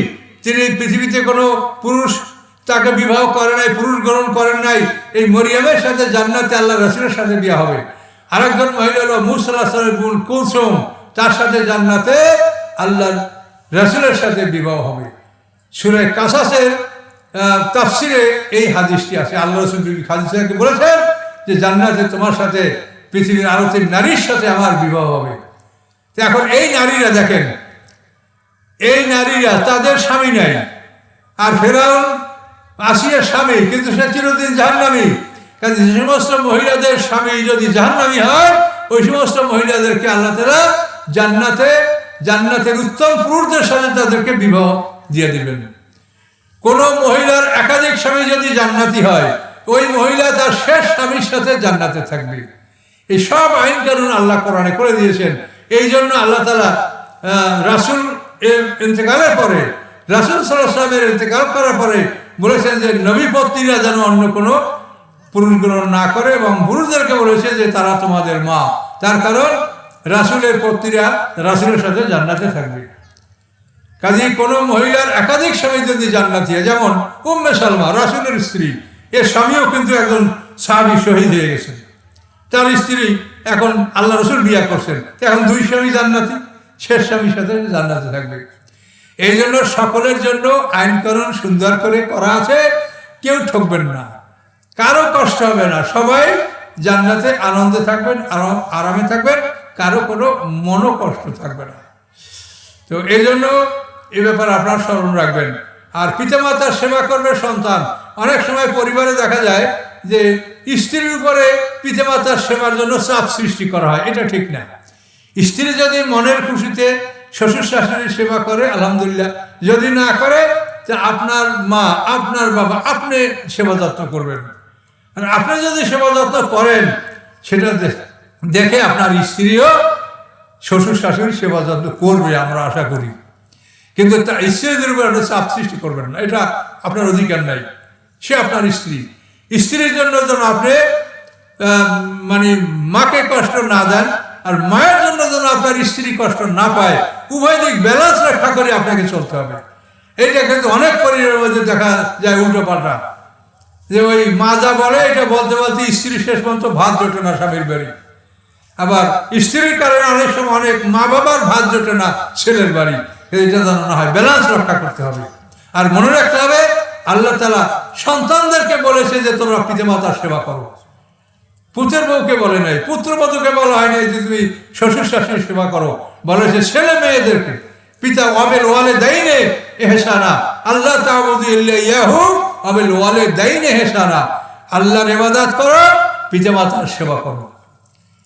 তিনি পৃথিবীতে কোনো পুরুষ তাকে বিবাহ করে নাই, পুরুষ গ্রহণ করেন নাই। এই মরিয়ামের সাথে জান্নাতে আল্লাহ রসুলের সাথে বিয়ে হবে। আরেকজন মহিলা হলো মূসা আলাইহিস সালামের বোন কুলসুম, তার সাথে জান্নাতে আল্লাহ রসুলের সাথে বিবাহ হবে। সূরা কাসাসের তাফসিরে এই হাদিসটি আছে। আল্লাহ রসুল হাদিসে বলেছেন যে জান্নাতে তোমার সাথে পৃথিবীর আরো 3 নারীর সাথে আমার বিবাহ হবে। তো এখন এই নারীরা দেখেন, এই নারীরা তাদের স্বামী নাই, আর ফেরাউন আসিয়ার স্বামী, কিন্তু সে চিরদিন জাহান্নামী। কাজে যে সমস্ত মহিলাদের স্বামী যদি জাহান্নামী হয়, ওই সমস্ত মহিলাদেরকে আল্লাহ তাআলা জান্নাতের উত্তম পুরুষদের সাথে তাদেরকে বিবাহ দিয়ে দিবেন। কোন মহিলার একাধিক স্বামী যদি জান্নাতি হয়, ওই মহিলা তার শেষ স্বামীর সাথে জান্নাতে থাকবে। এই সব আইন কানুন আল্লাহ কোরআনে করে দিয়েছেন। এই জন্য আল্লাহ তাআলা রাসূল এর ইন্তেকালের পরে, রাসূল সাল্লাল্লাহু আলাইহি ওয়াসাল্লামের ইন্তেকাল করার পরে বলেছেন যে নবী পত্নীরা যেন অন্য কোনো পুরুষ গ্রহণ না করে, এবং পুরুষদেরকে বলেছে যে তারা তোমাদের মা। তার কারণ রাসূলের পত্নীরা রাসূলের সাথে জান্নাতে থাকবে। কাজে কোনো মহিলার একাধিক স্বামী যদি জান্নাতি হয়, যেমন উম্মে সালমা রাসূলের স্ত্রী, এর স্বামীও কিন্তু একজন সাহাবী শহীদ হয়ে গেছেন, তার স্ত্রী এখন আল্লাহ রসুল বিয়ে করছেন, এখন 2 স্বামী জান্নাতি। শেষ স্বামীর সাথে জান্নাতে থাকবে। এই জন্য সকলের জন্য আইনকানুন সুন্দর করে করা আছে, কেউ ঠকবেন না, কারো কষ্ট হবে না, সবাই জান্নাতে আনন্দে থাকবেন, আরামে থাকবেন, কারো কোনো মনো কষ্ট থাকবে না। তো এই জন্য এ ব্যাপারে আপনারা স্মরণ রাখবেন। আর পিতামাতার সেবা করবে সন্তান। অনেক সময় পরিবারে দেখা যায় যে স্ত্রীর উপরে পিতামাতার সেবার জন্য চাপ সৃষ্টি করা হয়, এটা ঠিক না। স্ত্রী যদি মনের খুশিতে শ্বশুর শাশুড়ির সেবা করে আলহামদুলিল্লাহ, যদি না করে তা আপনার মা, আপনার বাবা, আপনি সেবা যত্ন করবেন। আর আপনি যদি সেবা যত্ন করেন সেটা দেখে আপনার স্ত্রীও শ্বশুর শাশুড়ির সেবা যত্ন করবে, আমরা আশা করি। কিন্তু তার স্ত্রীদের উপর আপনি চাপ সৃষ্টি করবেন না, এটা আপনার অধিকার নাই। সে আপনার স্ত্রী, স্ত্রীর জন্য যেন আপনি মানে মাকে কষ্ট না দেন, আর মায়ের জন্য যেন আপনার স্ত্রী কষ্ট না পায়, উভয় দিক ব্যালেন্স রক্ষা করে আপনাকে চলতে হবে। এইটা কিন্তু অনেক পরিবারের মধ্যে দেখা যায় উল্টো পাল্টা, যে ওই মা যা বলে এটা বলতে বলতে স্ত্রী শেষ পর্যন্ত ভাত জোটে না স্বামীর বাড়ি। আবার স্ত্রীর কারণে অনেক সময় অনেক মা বাবার ভাত জোটে না ছেলের বাড়ি। এটা যেন না হয়, ব্যালেন্স রক্ষা করতে হবে। আর মনে রাখতে হবে আল্লাহ তাআলা সন্তানদেরকে বলেছে যে তোমরা পিতামাতার সেবা করো, পুত্রের বউকে বলে নাই, পুত্রবধূকে বলা হয় নাই যে তুমি শ্বশুর শাশুড়ির সেবা করো, বলেছে ছেলে মেয়েদেরকে। পিতা ওয়াবিল ওয়ালিদাইনি ইহসানা, আল্লাহ তা'বুদু ইল্লা ইয়াহু ওয়াবিল ওয়ালিদাইনি ইহসানা, আল্লাহর ইবাদত করো, পিতামাতার সেবা করো।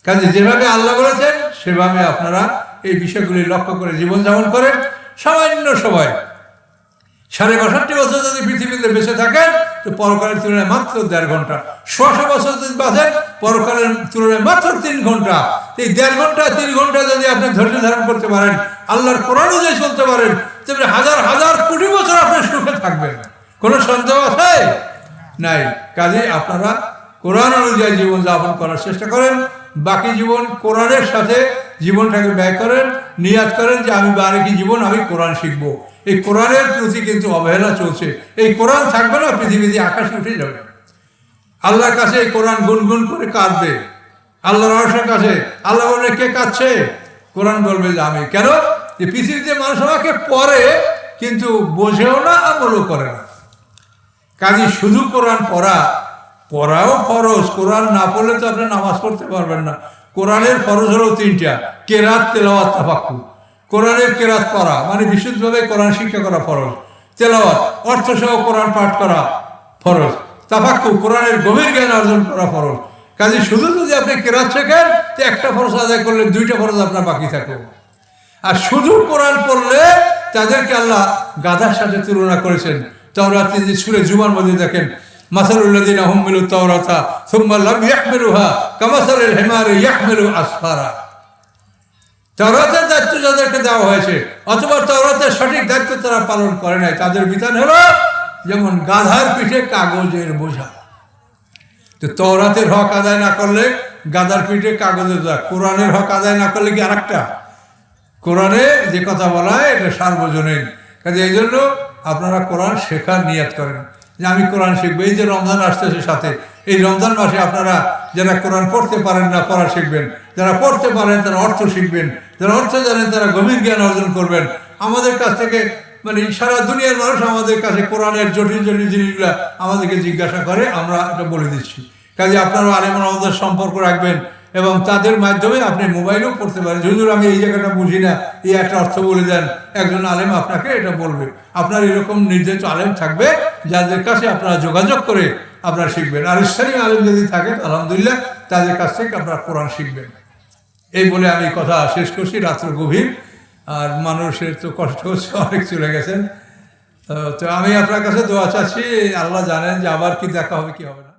কাজে যেভাবে আল্লাহ বলেছেন সেভাবে আপনারা এই বিষয়গুলি লক্ষ্য করে জীবনযাপন করেন। সামান্য সময় ৬৫ বছর যদি পৃথিবীতে বেঁচে থাকেন তো পরকালের তুলনায় মাত্র ১.৫ ঘন্টা। ১০০ বছর যদি বাঁচেন পরকালের তুলনায় মাত্র ৩ ঘন্টা। এই ১.৫ ঘন্টা ৩ ঘন্টা যদি আপনি ধৈর্য ধারণ করতে পারেন, আল্লাহর কোরআন অনুযায়ী চলতে পারেন, তবে হাজার হাজার কোটি বছর আপনি সুখে থাকবেন। কোনো সন্দেহ আছে? নাই। কাজেই আপনারা কোরআন অনুযায়ী জীবনযাপন করার চেষ্টা করেন। বাকি জীবন কোরআনের সাথে জীবনটাকে ব্যয় করেন, নিয়াত করেন যে আমি বাকি জীবন আমি কোরআন শিখবো। এই কোরআনের প্রতি কিন্তু অবহেলা চলছে। এই কোরআন থাকবে না, পৃথিবীতে আকাশে উঠে যাবে। আল্লাহর কাছে এই কোরআন গুনগুন করে কাঁদবে, আল্লাহর আরশের কাছে। আল্লাহ বলবে কে কাঁদছে? কোরআন বলবে যে আমি। কেন? যে পৃথিবীতে মানুষ আমাকে পড়ে কিন্তু বোঝেও না, আমলও করে না। কাজে শুধু কোরআন পড়াও ফরজ। কোরআন না পড়লে তো আপনি নামাজ পড়তে পারবেন না। কোরআনের ফরজ হলো ৩টা: কেরাত, তেলাওয়াত, তাফাক্কুর। কোরআনের কেরাত পড়া মানে বিশুদ্ধভাবে কোরআন শিক্ষা করা ফরজ। তেলাওয়াত অর্থসহ কোরআন পাঠ করা ফরজ। তাফাক্কুর কোরআনের গভীর জ্ঞান অর্জন করা ফরজ। কাজে শুধু যদি আপনি কেরাত শেখেন তো একটা ফরজ আদায় করলে 2টা ফরজ আপনার বাকি থাকে। আর শুধু কোরআন পড়লে তাদেরকে আল্লাহ গাধার সাথে তুলনা করেছেন। তাওরাতে যে সূরা জুমার মধ্যে দেখেন, মাসালুল্লাযিনা হুমিলুত তাওরাতা সুম্মা লাম ইয়াহমিলুহা কামাসালিল হিমারি ইয়াহমিলু আসফারা। তাওরাতের দায়িত্ব যাদেরকে দেওয়া হয়েছে অথবা তাওরাতের সঠিক দায়িত্ব তারা পালন করে নাই, তাদের বিধান হলো যেমন গাধার পিঠে কাগজের বোঝা। তো তাওরাতের হক আদায় না করলে গাধার পিঠে কাগজের বোঝা। কোরআনের হক আদায় না করলে কি আরেকটা? কোরআনে যে কথা বলা হয় এটা সার্বজনীন। কাজে এই জন্য আপনারা কোরআন শেখার নিয়াত করেন যে আমি কোরআন শিখবো। এই যে রমজান আসতেছে সাথে, এই রমজান মাসে আপনারা যারা কোরআন পড়তে পারেন না পড়া শিখবেন, যারা পড়তে পারেন তারা অর্থ শিখবেন, যারা অর্থ জানেন তারা গভীর জ্ঞান অর্জন করবেন। আমাদের কাছ থেকে মানে সারা দুনিয়ার মানুষ আমাদের কাছে কোরআনের জটিল জটিল জিনিসগুলো আমাদেরকে জিজ্ঞাসা করে, আমরা এটা বলে দিচ্ছি। কাজে আপনারা আলেম ওলামাদের সম্পর্ক রাখবেন এবং তাদের মাধ্যমে আপনি মোবাইলেও পড়তে পারেন। হুজুর আমি এই জায়গাটা বুঝি না, এই একটা অর্থ বলে দেন, একজন আলেম আপনাকে এটা বলবে। আপনার এরকম নির্দিষ্ট আলেম থাকবে যাদের কাছে আপনারা যোগাযোগ করে আপনারা শিখবেন। আর স্থানীয় আলেম যদি থাকে আলহামদুলিল্লাহ তাদের কাছ থেকে আপনারা কোরআন শিখবেন। এই বলে আমি কথা শেষ করছি। রাত্র গভীর, আর মানুষের তো কষ্ট হচ্ছে, অনেক চলে গেছেন। তো আমি আপনার কাছে দোয়া চাচ্ছি, আল্লাহ জানেন যে আবার কি দেখা হবে কি হবে না।